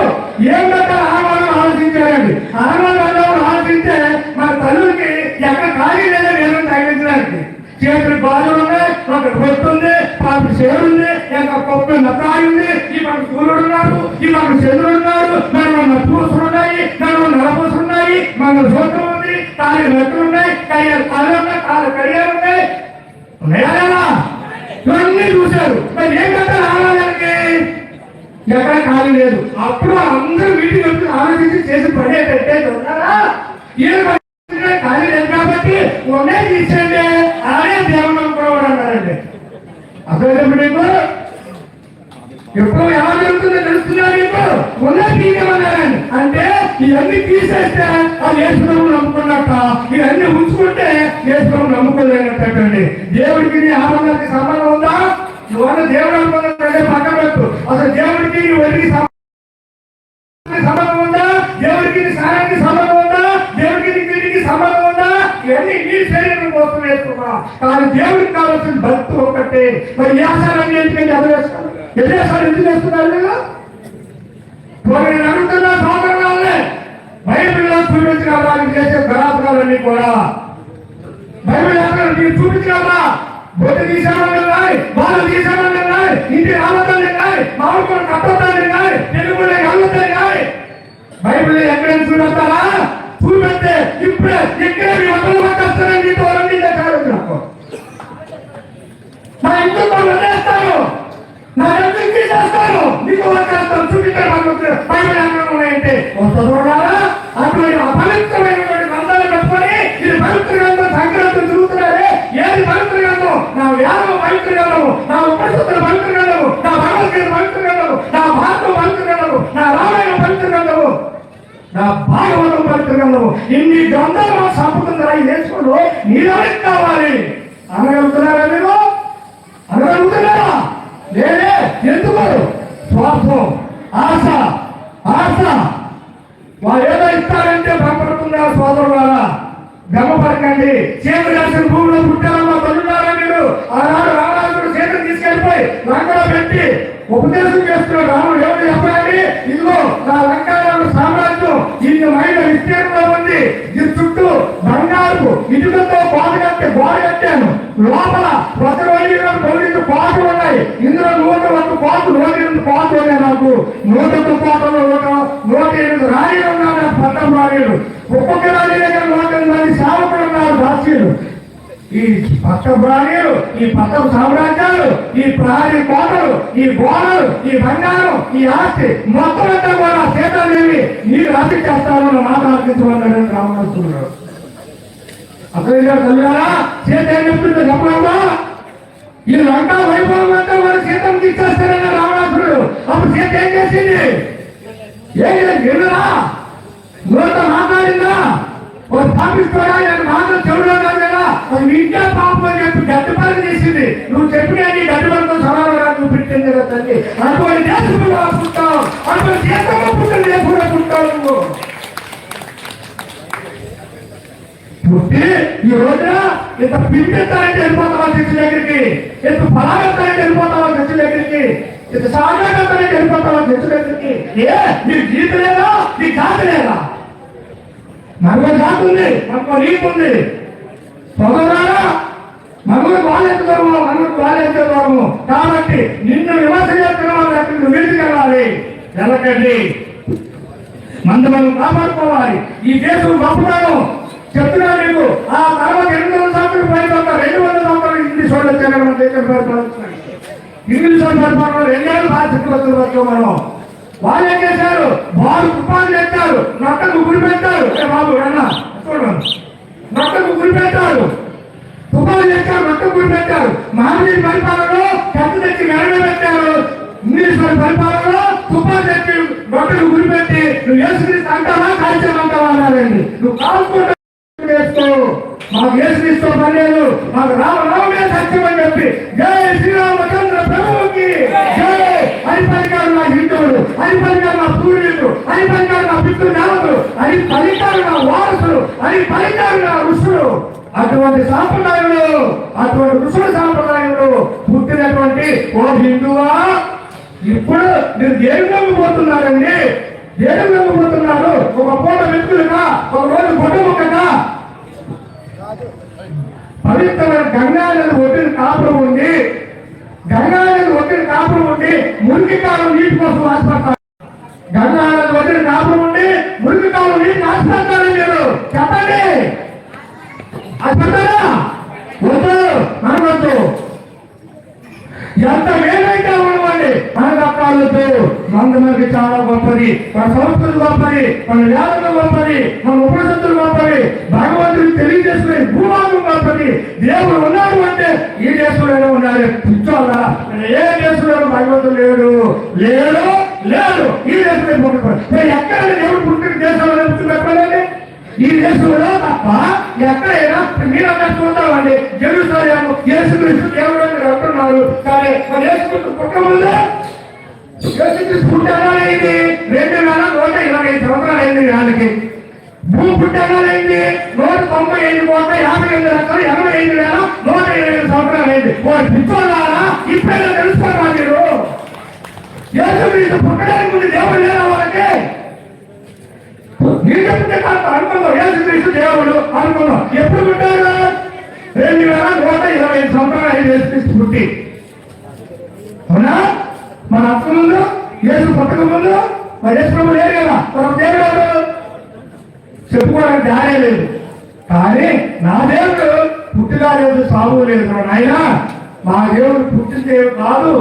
[SPEAKER 8] ఏం పెట్టాలి ఆడవాళ్ళని ఆలోచించారండి. ఆడవాళ్ళు ఆలోచించే మన తల్లులకి ఎక్కడ ఖాళీ లేదని ఏదో తగ్గించడానికి చేతులు బాధలు ఉన్నాయి, ఒక బొట్టు ఉంది, పాపి చేరు ఉంది, ఇంకా కొప్ప నకాయి ఉంది, ఈ మనకు సూర్యుడు ఉన్నాడు, ఈ మనకు చంద్రుడు ఉన్నాడు, మన పూసులు ఉన్నాయి, మన నలపూసులు ఉన్నాయి, మన సూత్రం ఉంది, కాలి రెక్కలు ఉన్నాయి, కయ్యాలు కాళ్ళు ఉన్నాయి, కాళ్ళు కడియాలు ఉన్నాయి. ఉన్నాయా? ఇవన్నీ చూశారు. మరి ఏం కదా ఆలోచనకి ఎక్కడ ఖాళీ లేదు. అప్పుడు అందరూ వీటికి వచ్చి ఆలోచించి చేసి పడేటట్టే ఉన్నారా? ఖాళీ లేదు కాబట్టి ఉండే తీసేయండి, అలానే దేవుడు అనుకోవడం అన్నారండి. అసలు మీకు ఎప్పుడు ఎలా జరుగుతుందో తెలుస్తున్నా మీకు? ఉండే తీయమన్నారండి. అంటే ఇవన్నీ తీసేస్తే అది యేసుప్రభువు నమ్ముకున్నట్ట, ఇవన్నీ ఉంచుకుంటే యేసుప్రభువు నమ్ముకోలేనట్టండి. దేవుడికి ఆనందానికి సంబంధం ఉందా? ఇవన్నీ దేవుడు అనుకున్నట్టే పక్కన పెట్టు. అసలు దేవుడికి ఒడికి సంబంధం ఉందా? దేవుడికి సాయానికి సంబంధం ఉందా? దేవుడికి వీడికి సంబంధం ఉందా? ఇవన్నీ నీ శరీరం కోసం వేసుకున్నా. కానీ దేవుడికి కావాల్సిన భక్తి ఒకటే. మరి వ్యాసాలన్నీ ఎందుకంటే ఎదురేస్తారు, ఎదురేసాలు ఎందుకు చేస్తున్నారు? నేను అడుగుతున్నా సోదరులే, బైబిల్లో చూపించగలరా మీరు చేసే గణాపకాలన్నీ కూడా? బైబిల్ ఎక్కడ మీరు చూపించగలరా? బొట్టు తీసామని వాళ్ళు తీసామని ఇంటి రావద్దని పట్టొద్దని కానీ తెలుగులో అల్లుతాయి కానీ బైబిల్ ఎక్కడైనా చూడొస్తారా చూపెడితే ఇప్పుడే ఎక్కడ మీ వందల పట్టారని నీతో ఎవరండి కాదు నాకు నా ఇంట్లో వదిలేస్తాను నా ఎందుకు చేస్తాను నీకు వదిలేస్తాను చూపించాను బైబిల్ ఎక్కడ ఉన్నాయంటే చదవడారా అటువంటి అపవిత్రమైనటువంటి గ్రంథాలు పెట్టుకొని ఇది పవిత్ర గ్రంథం సంక్రాంతి తిరుగుతున్నారే ఏది పవిత్ర గ్రంథం నా వ్యాధం పవిత్ర గ్రంథము నా ఉపనిషత్తుల పవిత్ర గ్రంథము నా భగవద్గీత పవిత్ర గ్రంథము నా భారతం పవిత్ర గ్రంథము నా రామాయణం పవిత్ర గ్రంథము నా భాగవతం పవిత్ర గ్రంథము ఇన్ని గ్రంథాలు మనం సంపుతుందా ఈ దేశంలో నీరానికి కావాలి అనగలుగుతున్నారా మీరు అనగలుగుతున్నారా లేదే ఎందుకు స్వార్థం ఆశ ఆశ వారు ఏదో ఇస్తారంటే భయపడుతుందా సోదరులారా గమపడకండి చేతులు రాసిన భూమిలో పుట్టారమ్మా తల్లున్నారా మీరు ఆనాడు రావణాసుడు చేతులు తీసుకెళ్ళిపోయి లంకలో పెట్టి ఉపదేశం చేస్తున్నాడు రాముడు ఎవరు చెప్పండి ఇదిగో నా లంకారాలు సామ్రాజ్యం ఇన్ని మైళ్ళ విస్తీర్ణంలో ఉంది ఇది చుట్టూ బంగారు ఇటుకతో గోడ కట్టాను లోపల ప్రతి రోజు కోటలు ఉన్నాయి ఇందులో 101 కోటలు 108 కోటలు ఉన్నాయి నాకు 101 కోటలు 108 రాణిలు ఉన్నారు పట్టం రాణిలు ఒక్కొక్క రాణి దగ్గర 108 మంది సేవకులు ఉన్నారు దాసీలు ఈ పట్టం రాణిలు ఈ పట్టం సామ్రాజ్యాలు ఈ ప్రహరీ కోటలు ఈ గోడలు ఈ బంగారం ఈ ఆస్తి మొత్తం అంతా కూడా సీతాదేవి నీరు రాసి చేస్తారని మాట ఆర్పించమన్నాడు రామకృష్ణుడు అక్కడ కళ్యాణా సీత ఏం చెప్తుందో చెప్పలేమా ఈ లంకా వైభవం అంతా వారు సీతను తీసేస్తారన్న రావణాసురుడు అప్పుడు సీత ఏం చేసింది ఏమిరా నోట మాట్లాడిందా ఒక పాపిస్తాడా నేను మాటలు చెవులో కాదు కదా అది ఇంట్లో పాపం అని చెప్పి గడ్డపని చేసింది నువ్వు చెప్పినా నీ గడ్డపడితో సమానంగా నువ్వు పెట్టింది కదా తల్లి అటువంటి దేశంలో పుట్టావు అటువంటి దేశంలో పుట్టిన దేశంలో పుట్టావు నువ్వు పుట్టి ఈ రోజున ఇంత పిండిస్తానంటే వెళ్ళిపోతావా చర్చి దగ్గరికి ఇంత ఫలాగెత్తానంటే వెళ్ళిపోతావా చర్చి దగ్గరికి ఇంత సాగెత్తానంటే వెళ్ళిపోతావా చర్చి దగ్గరికి ఏ నీ జీవితం లేదా నీ జాతి లేదా మనకు జాతి ఉంది మనకు నీకు ఉంది సోదరులారా మనకు బాధ్యతము మనకు బాధ్యతము కాబట్టి నిన్ను విమర్శ చేస్తున్న వాళ్ళు నువ్వు విడిచికెళ్ళాలి వెళ్ళకండి మనం కాపాడుకోవాలి ఈ దేశం గొప్పతనం చెప్తున్నా మీకు ఆ తర్వాత 200 సంవత్సరాలు పైన 200 సంవత్సరాలు ఇంగ్లీష్ వాళ్ళు వచ్చారు మన దేశం పరిపాలిస్తున్నాయి ఇంగ్లీష్ వాళ్ళు పరిపాలన 2 ఏళ్ళు బాధ్యతలు మనం వాళ్ళు ఏం చేశారు వారు తుఫాను తెచ్చారు నక్కకు గురి పెట్టారు బాబు అన్న చూడండి నక్కకు గురి పెట్టారు తుఫాను తెచ్చారు నక్కకు గురి పెట్టారు మామూలు పరిపాలనలో పెద్ద తెచ్చి మెరగ పెట్టారు ఇంగ్లీష్ వాళ్ళ పరిపాలనలో తుఫాను తెచ్చి నక్కకు గురి పెట్టి నువ్వు యేసుక్రీస్తు అంటావా కాల్చామంటావా అన్నారండి నువ్వు కాల్చుకుంటా మాకు యేసుక్రీస్తు పర్లేదు మాకు రామరామే సత్యం అని చెప్పి జై శ్రీరామచంద్ర ప్రభువుకి జై అని పలికారు నా హిందువులు అని పలికారు నా పూర్వీకులు అని పలికారు నా పితృదేవతలు అని పలికారు నా వారసులు అని పలికారు నా ఋషులు అటువంటి సాంప్రదాయంలో అటువంటి ఋషుల సాంప్రదాయంలో పుట్టినటువంటి ఓ హిందువా ఇప్పుడు మీరు దేని నమ్మిపోతున్నారండి దేని నమ్మిపోతున్నారు ఒక పూట వ్యక్తులుగా ఒక రోజు కుటుంబకంగా పవిత్రమైన గంగా నది ఒడ్డున కాపురం ఉంది గంగా నది ఒడ్డున కాపురం ఉండి మురికి కాలం నీటి కోసం ఆశపడతారు గంగా నది ఒడ్డున కాపురం ఉండి మురికి కాలం నీటి ఆశపడతారు మీరు చెప్పండి అది చెప్తారా వద్దు అనవద్దు ఎంత మేలైతే ఉండవండి మన రకాలతో మనకి చాలా గొప్పది మన సంస్కృతి గొప్పది మన వేదన గొప్పది మన ఉపనిషత్తులు గొప్పది భగవంతుడికి తెలియజేసుకునే భూభాగం గొప్పది దేవుడు ఉన్నాడు అంటే ఈ దేశంలోనే ఉన్నారు కూర్చోవాలా ఏ దేశంలో భగవంతుడు లేడు లేడు లేడు ఈ దేశంలో ఎక్కడ దేవుడు పుట్టిన దేశంలో పెట్టాలండి ఈ దేశంలో తప్ప ఎక్కడైనా మీరు అన్నట్టు ఉంటామండి జెరూసలేము యేసుక్రీస్తు దేవుడు అని అంటున్నారు కానీ మన యేసుక్రీస్తు పుట్టముందే యేసుక్రీస్తు పుట్టాలైంది 2125 సంవత్సరాలు అయింది వాళ్ళకి భూమి పుట్టాలైంది 195,58 లక్షలు 85,125 సంవత్సరాలు అయింది పిచ్చోళ్ళారా ఇప్పుడైనా తెలుసుకోరా మీరు యేసుక్రీస్తు పుట్టడానికి ముందు దేవుడు లేదా వాళ్ళకి మీరు చెప్తే కాదు అనుకుందాం యేసుక్రీస్తు దేవుడు అనుకుందాం ఎప్పుడు పుట్టారు 2125 సంవత్సరాలు యేసుక్రీస్తు పుట్టి అవునా మన అర్థంలో పుట్టక ముందు వైఎస్ ప్రభు లేరు కదా, ఒక దేవుడు చెప్పుకోవడానికి దారే లేదు. కానీ నా దేవుడు పుట్టుగా లేదు, సాగు లేదు. ఆయన మా దేవుడు పుట్టిన దేవుడు కాదు.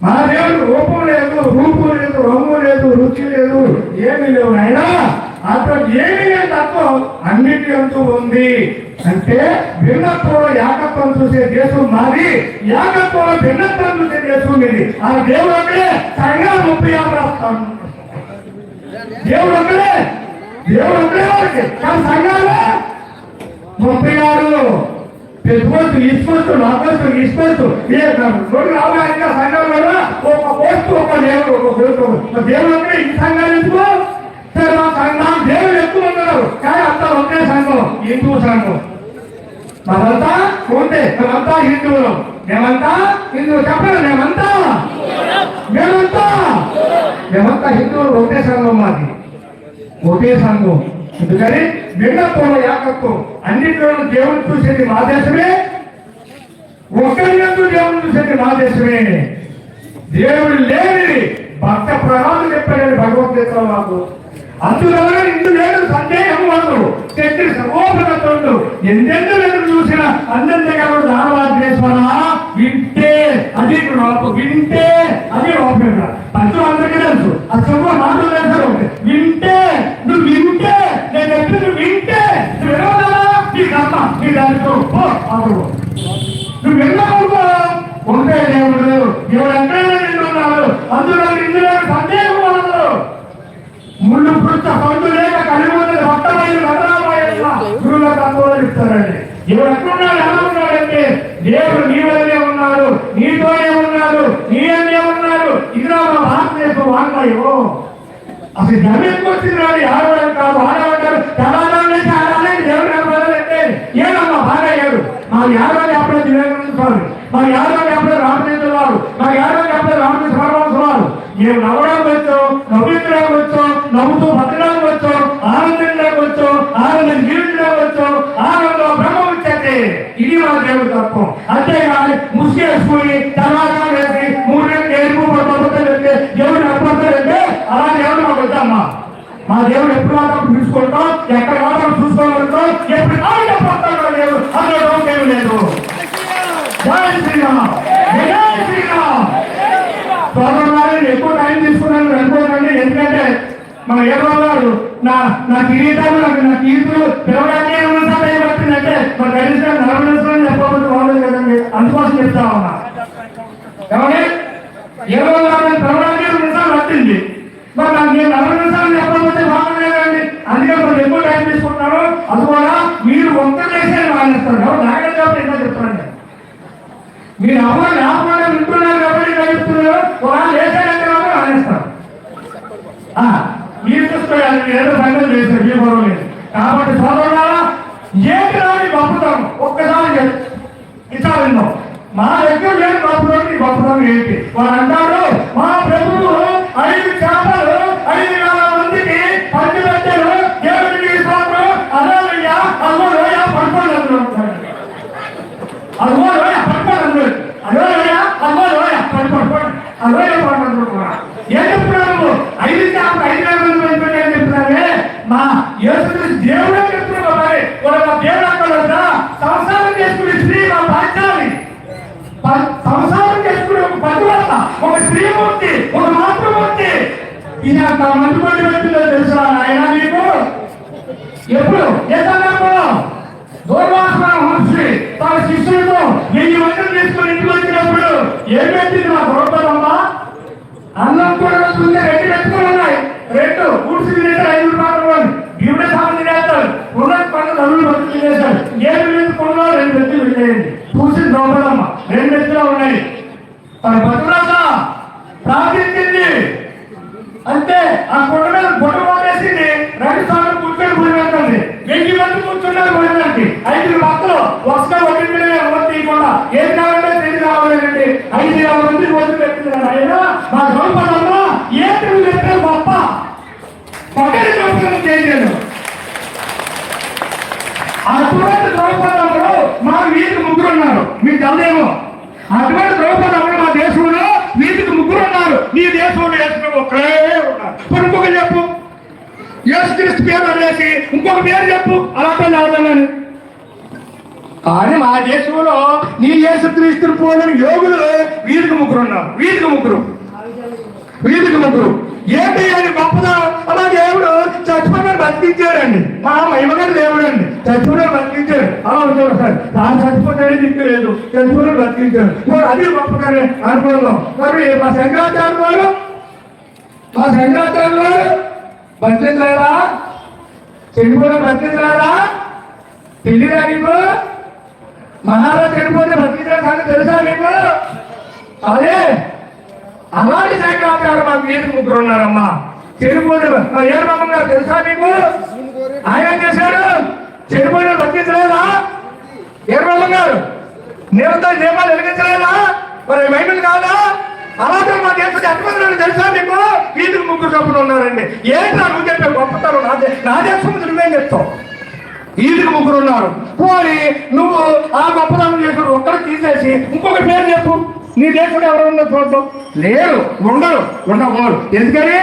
[SPEAKER 8] మా దేవుడు రూపం లేదు, రూపం లేదు, రంగు లేదు, రుచి లేదు, ఏమీ లేవు. ఆయన అక్కడ ఏమీ లేదు తత్వం అన్నిటి అంటూ ఉంది. అంటే భిన్నత్వంలో ఏకత్వం చూసే దేశం మాది, ఏకత్వంలో భిన్నత్వం చూసే దేశం ఇది. ఆ దేవుడు అక్కడే సంఘాలు 36 రాస్తాను. దేవుడు అక్కడే వారికి కానీ సంఘాలు 36. పెట్టుకోవచ్చు, ఇసుకోవచ్చు, లాభవచ్చు, ఇసుకోవచ్చు. రెండు రావడానికి సంఘాలు ఒక పోస్ట్, ఒక దేవుడు, ఒక దేవుడు అంటే ఈ సంఘాలు ఎందుకు సంఘం దేవుడు ఎక్కువ ఉన్నారు. కానీ అంతా ఒకే సంఘం, హిందూ సంఘం. మనంతా ఉంటే మేమంతా హిందువులు, మేమంతా హిందువు చెప్పండి. మేమంతా హిందువులు, ఒకే సంఘం మాది, ఒకే సంఘం. ఎందుకని భిన్నత్వంలో ఏకత్వం. అన్నింటిలో దేవుని చూసేది మా దేశమే, ఒక్కరి ఎందుకు దేవుని చూసేది మా దేశమే. దేవుడు లేని భక్త ప్రహాలు చెప్పారని భగవద్గీతలో మాకు. అందువల్ల ఇందు లేదు సందేహం వాళ్ళు శక్తి సర్వోపగతుడు ఎందెందు లేదు చూసిన అందరికీ దానవాదేశ్వర వింటే అది వింటే అది లోపల పంతులు అందరికీ తెలుసు. అసలు మాటలు తెలుసు. వింటే నువ్వు వింటే నేను ఎప్పుడు నువ్వు వింటే నువ్వు వినవదా నీకమ్మ నీ దానితో నువ్వు విన్నావు. ఉంటే దేవుడు ఎవరంటే నిన్నున్నాడు. అందులో ఇందులో సందేహం వాళ్ళు ముళ్ళు పుట్ట పండు లేక కలిగి రక్తమైన గురువులకు అనుభవాలు ఇస్తారండి. ఎవరు ఎక్కడున్నాడు, ఎలా ఉన్నాడంటే దేవుడు నీ వల్లే ఉన్నాడు, నీతోనే ఉన్నాడు, నీ అన్నే ఉన్నాడు. ఇది మా భారతదేశం వాంగ్మయం. అసలు జనం ఎక్కువ వచ్చింది రాదు, ఆడవాళ్ళు కాదు. ఆడవాళ్ళు తెలంగాణ నుంచి ఆడాలని దేవుడు కనపడాలంటే ఏదమ్మా బాగా అయ్యాడు. మా యాదవాళ్ళు అప్పుడే వివేకానంద స్వామి, మా యాదవాళ్ళు అప్పుడే రామచంద్ర వారు, మా యాదవాళ్ళు అప్పుడే రామకృష్ణ పరమహంస వారు. మేము నవ్వడానికి వచ్చాం, నవ్వించడానికి వచ్చాం, నవ్వుతూ బతకడానికి వచ్చాం, ఆనందించడానికి వచ్చాం, ఆనందం జీవించడానికి వచ్చాం, ఆనందం బ్రహ్మ వచ్చే. ఇది మా దేవుడు తత్వం. అంతేగాని ముసుగేసుకుని తర్వాత వేసి 3 నెలలు ఏడుపు పడిపోతే దేవుడు అప్పడంటే అలా దేవుడు మాకు వద్దమ్మా. మా దేవుడు ఎప్పుడు మాత్రం చూసుకుంటాం, ఎక్కడ మాత్రం చూసుకోగలుగుతాం, ఎప్పుడు పడతాడు దేవుడు. అందులో దేవుడు లేదు. జై శ్రీరామ్, జై శ్రీరామ్. సోదరులారా, ఎక్కువ టైం తీసుకున్నాను అనుకోకండి. ఎందుకంటే మన ఏడవాళ్ళు నా కిరీటాలు నా కీర్తులు పిలవడానికి పట్టిందంటే మన కనీసం 40 నిమిషాలు చెప్పకపోతే బాగోదు కదండి. అందుకోసం చెప్తా ఉన్నా. ఏమంటే 20 పిలవడానికి 2 నిమిషాలు పట్టింది. మరి నాకు నేను 40 నిమిషాలు చెప్పకపోతే బాగోలేదండి. అందుకే మనం ఎక్కువ టైం తీసుకుంటున్నాను. అందువల్ల మీరు ఒక్క దేశాన్ని మానేస్తారు. ఎవరు నాగరిక కాబట్టి ఇంకా చెప్తారండి. మీరు అమ్మాయి ఆపడం వింటున్నారు కాబట్టి చెప్తున్నారు. ఒక దేశానికి మానేస్తారు. మీరు చూసుకోవాలి, ఏదో సంగతి చేశారు, ఏ గొడవ లేదు. కాబట్టి సోదరులారా, ఏంటి రాని గొప్పతనం ఒక్కసారి ఈసారి విన్నాం. మా దగ్గర లేని గొప్పతనం ఈ గొప్పతనం ఏంటి? వారు అంటారు, మా ప్రభువు 5 చేపలు 5,000 మందికి పంచి పెట్టారు, దేవుడికి తీసుకోవడం అదోయ్యా అదోయ పడుకోండి అందులో ఉంటాడు. అదోయ పడుకోండి, అదోయ అదోయ పడుకోండి, అదోయ పడుకుంటున్నారు. ఏం చెప్తున్నాము? 5 చేపలు 5,000 మంది పంచిపెట్టారని చెప్తున్నారే. మా యేసు దేవుడే చెప్తున్నాం. మరి వాళ్ళ దేవుడు అక్కడ సంసారం చేసుకునే స్త్రీ మా బాధ్యాన్ని సంసారం చేసుకునే ఒక పతివ్రత, ఒక స్త్రీమూర్తి, ఒక మాతృమూర్తి. ఇది అంత మందుబడి పెట్టిందో తెలుసా ఆయన నీకు? ఎప్పుడు ఏ సందర్భంలో? దూర్వాసన మహర్షి తన శిష్యులతో 1000 మందిని తీసుకుని ఇంటికి వచ్చినప్పుడు ఏం పెట్టింది మా గొప్పదమ్మా? అన్నం కూడా వస్తుంది, 2 పెట్టుకుని ఉన్నాయి, 2 కూర్చి తినేసారు, 5 రూపాయలు ఇవిడే సాగు తినేస్తారు. ఉన్నది పనులు నలుగురు బతుకు తినేశారు. 7 మీద కొనుగోలు 2 వ్యక్తులు వెళ్ళేయండి. చూసి ద్రౌపదమ్మ 2 వ్యక్తులు ఉన్నాయి. తన భద్రత ప్రార్థించింది. అంతే ఆ కొండ మీద బొట్ట పోటేసింది. 2 సార్లు కూర్చొని పోయినట్టుంది. 1000 మంది కూర్చున్నారు పోయినట్టు. 5 భక్తులు వస్తా ఒకటి తీయకుండా ఏది కావాలంటే తిరిగి కావాలండి. 5,000 మంది రోజు పెట్టింది. అయినా మా ద్రౌపదమ్మ ఏంటి చెప్పే గొప్ప పక్కన ద్రౌపదం చేయలేదు. అటువంటి ద్రౌపదమ్మలో మా వీధికి 3 ఉన్నారు. మీకు తెలియదేమో. అటువంటి ద్రౌపదమ్మలు మా దేశంలో వీధికి 3 ఉన్నారు. నీ దేశంలో యేసు ఒక్కడే ఉన్నారు. ఇప్పుడు ఇంకొక చెప్పు, యేసుక్రీస్తు పేరు వదిలేసి ఇంకొక పేరు చెప్పు, అలాంటి చదువుతానని. కానీ మా దేశంలో నీ యేసుక్రీస్తుని పోలని యోగులు వీధికి ముగ్గురు ఉన్నారు. వీధికి ముగ్గురు ఏంటి అని గొప్పదా? అలా దేవుడు చచ్చిపోయిన బతికించాడండి. మా మహిమగారి దేవుడు అండి, చచ్చిపోయిన బతికించాడు. అలా ఉంటాడు సార్, తాను చచ్చిపోతాడని దిక్కు లేదు, చచ్చిపోయిన బతికించాడు. మరి అది గొప్పగానే అనుకున్నాం. మరి మా శంకరాచార్య వారు బతికించలేదా? చనిపోయిన బతికించలేదా? తెలియదా నీకు? మహారాజు చనిపోతే బతికించిన సంగతి తెలుసా నీకు? అదే అలాంటి శంకరాచార్య మాకు వీధికి ముగ్గురు ఉన్నారమ్మా. చనిపోతే ఏర్మమ్మ గారు తెలుసా మీకు? ఆయన ఏం చేశాడు? చనిపోయిన బతికించలేదా? ఏర్మమ్మ గారు నిరంతరం దీపాలు వెలిగించలేదా? మరి బైబిల్ కాదా? అలాగే మా దేశం ఎంతమంది తెలుసా మీకు? వీధికి ముగ్గురు చొప్పున ఉన్నారండి. ఏంటి నువ్వు చెప్పే గొప్పతనం? నా దేశం నువ్వేం చెప్తావు? వీధికి ముగ్గురు ఉన్నారు. పోనీ నువ్వు ఆ గొప్పతనం చేసిన ఒక్కరు తీసేసి ఇంకొక పేరు చెప్పు. నీ దేశంలో ఎవరు ఉన్నది చూడటం లేరు, ఉండబోరు. ఎందుకని?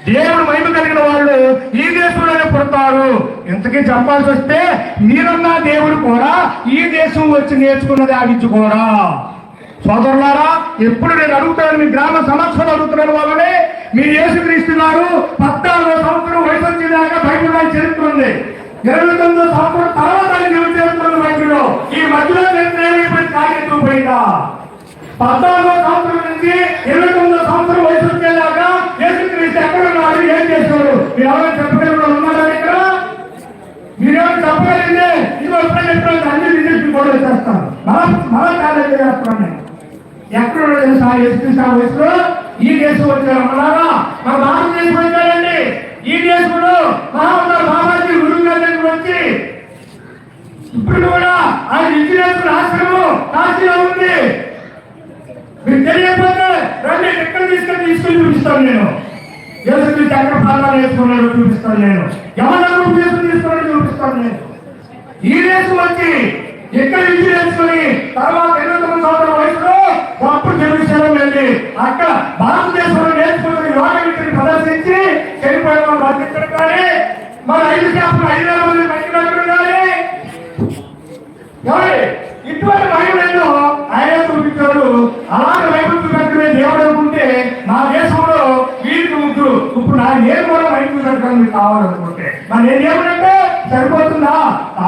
[SPEAKER 8] దేవుడు మహిమ కలిగిన వాళ్ళు ఈ దేశంలోనే పుడతారు. ఇంతకీ చెప్పాల్సి వస్తే మీరున్న దేవుడు కూడా ఈ దేశం వచ్చి నేర్చుకున్నది ఆగించుకోరా. సోదరులారా, ఎప్పుడు నేను అడుగుతాను, మీ గ్రామ సమక్షంలో అడుగుతున్నాను వాళ్ళని. మీరు యేసుక్రీస్తు గారు 14వ సంవత్సరం వయసు వచ్చేదాకా బైబిల్ రాయి చరిత్ర ఉంది. 29వ సంవత్సరం తర్వాత చరిత్ర బైబిల్లో. ఈ మధ్యలో పోయిందా? 14వ సంవత్సరం నుంచి 29వ సంవత్సరం వయసు వచ్చేలాగా యేసుక్రీస్తు ఎక్కడ ఉన్నారు, ఏం చేస్తారు? మీరు ఎవరైనా చెప్పగలిగిన ఉన్నారా ఇక్కడ? మీరేమో చెప్పగలిగితే ఇది ఎప్పుడైనా అన్ని విజయ్ కూడా చేస్తాను. మళ్ళా కాలేజీ చేస్తాను నేను. ఎక్కడ తెలుసా? యేసుక్రీస్తు వయసులో ఈ దేశం వచ్చారు అన్నారా? మన భారతదేశం వచ్చారండి. ఈ దేశంలో బాబాజీ గురువు గారి దగ్గర వచ్చి ఇప్పుడు కూడా ఆయన ఇంజనీర్ ఆశ్రమం కాశీలో ఉంది. మీకు తెలియకపోతే రండి, ఎక్కడ తీసుకెళ్ళి చూపిస్తాను నేను. యేసుక్రీస్తు ఎక్కడ ప్రాణాలు వేసుకున్నాడో చూపిస్తాను నేను. ఎవరు తీసుకున్నాడో చూపిస్తాను నేను. ఈ దేశం వచ్చి ఎక్కడ విద్య నేర్చుకుని తర్వాత 29 సంవత్సరాల వయసులో అప్పుడు జెరూసలేం వెళ్ళి అక్కడ భారతదేశంలో నేర్చుకున్న యోగ విద్యను ప్రదర్శించి చనిపోయిన వాళ్ళు బతికించడం కానీ, మరి 5 శాతం 5,000 మంది బతికినట్టు కానీ ఇటువంటి మహిళలు ఆయన చూపించాడు. అలాంటి వైపు చూపెట్టమే దేవుడు అనుకుంటే నా దేశంలో వీరికి ముగ్గురు. ఇప్పుడు నేను కూడా వైపు చూపెట్టడం మీకు కావాలనుకుంటే మరి నేను దేవుడంటే సరిపోతుందా?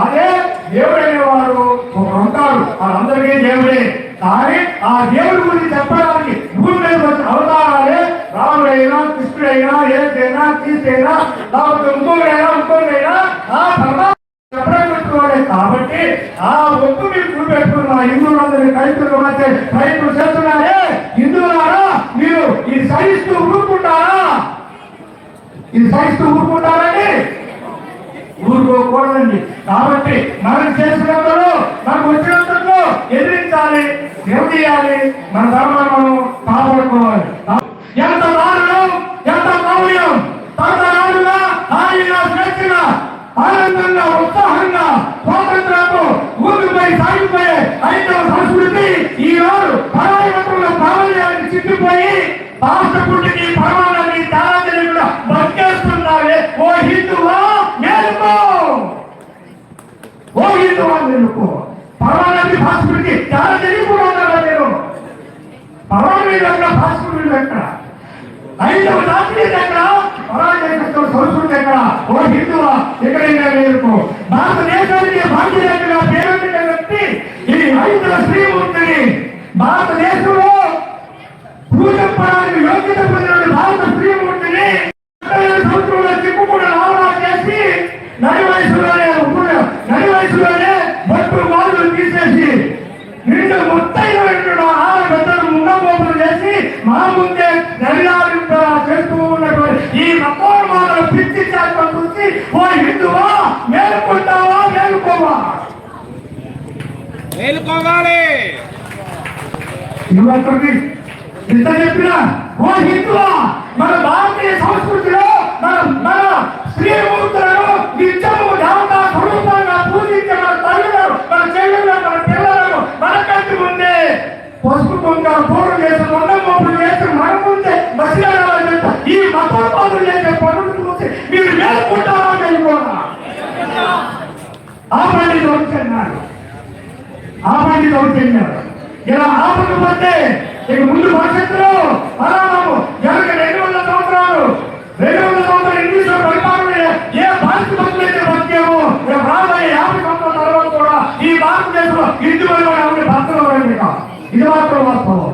[SPEAKER 8] అదే దేవుడు అనేవారు ఒకరు ఉంటారు, వాళ్ళందరికీ దేవుడే. కానీ ఆ దేవుడి గురించి చెప్పడానికి భూమి మీద వచ్చిన అవతారాలే రాముడైనా, కృష్ణుడైనా, ఏదైనా, తీసైనా, లేకపోతే ఇంకోనైనా ఆ పరమా చెప్పబెట్టుకోవాలి. కాబట్టి ఆ ఒప్పు మీరు చూపెట్టుకుని మా హిందువులందరినీ క్రైస్తవుల మధ్య ప్రయత్నం చేస్తున్నారే. హిందువులారా, మీరు ఇది సహిస్తూ ఊరుకుంటారా? ఊరుకుంటారండి? ఊరుకోకూడదండి. కాబట్టి మనం చేసినంతలో, మనకు వచ్చినంతలో ఎదిరించాలి, నిలదీయాలి, మన ధర్మాన్ని మనం కాపాడుకోవాలి. ఎంత దారుణం, ఎంత మౌల్యం! తరతరాలుగా ఆయన స్వేచ్ఛగా, ఆనందంగా, ఉత్సాహంగా, స్వాతంత్రంతో ఊరిపై సాగిపోయే ఐదవ సంస్కృతి ఈరోజు పరాయత్వంలో ప్రాబల్యానికి చిక్కిపోయి రాష్ట్రపుడికి పరమాణాన్ని చాలా తెలియకుండా బతికేస్తున్నారే. ఓ హిందువా మేలుకో, ఓ హిందువా మేలుకో. పరమాణాన్ని భాస్కరుడికి చాలా తెలియకుండా ఉన్నారా నేను? పరమాణుడు ఎక్కడ, భాస్కరుడు ఎక్కడ, ఐదవ జాతి ఎక్కడ, సంస్కృతి ఎక్కడ? ఓ హిందువా ఎక్కడైనా మేలుకో. భారతదేశానికి భాగ్యరేఖగా పేరొందిన వ్యక్తి ఈ 5వ శ్రీమూర్తిని భారతదేశంలో పూజపడానికి యోగ్యత పొందిన భారత శ్రీమూర్తిని సంవత్సరంలో చిక్కుకుండా రావడా చేసి నడి వయసులోనే బట్టు వాళ్ళు తీసేసి నిండు ముత్తైన 6 గంటలు ముండపోపులు చేసి మా ముందే నడియాలింప చేస్తూ ఉన్నటువంటి ఈ మతోన్మాల పిచ్చి చేత చూసి ఓ హిందువా మేలుకుంటావా మేలుకోవా?
[SPEAKER 3] మేలుకోవాలి.
[SPEAKER 8] యువకుడికి ఇంత చెప్పినా ఓ హిందువా, మన భారతీయ సంస్కృతిలో మన శ్రీమూర్తులను నిత్యము దేవతా స్వరూపంగా పూజించే మన తల్లిదండ్రులు, మన చెల్లెలు, మన పిల్లలను మన కంటి ముందే పసుపు కుంకాలు పూర్వం చేసిన, ఉన్న మోపులు చేసిన మన ముందే మసిగా ఆపండి దౌర్జన్యాలు, ఆపండి దౌర్జన్యాలు. ఇలా ఆపకపోతే ఇక ముందు భవిష్యత్తులో పరాము జరగ 200 సంవత్సరాలు ఇంగ్లీష్ పరిపాలన ఏ భారత భక్తులైతే బతికేమో రాబోయే 50 సంవత్సరాల తర్వాత కూడా ఈ భారతదేశంలో హిందువులు భక్తులు ఇది మాత్రం వాస్తవం.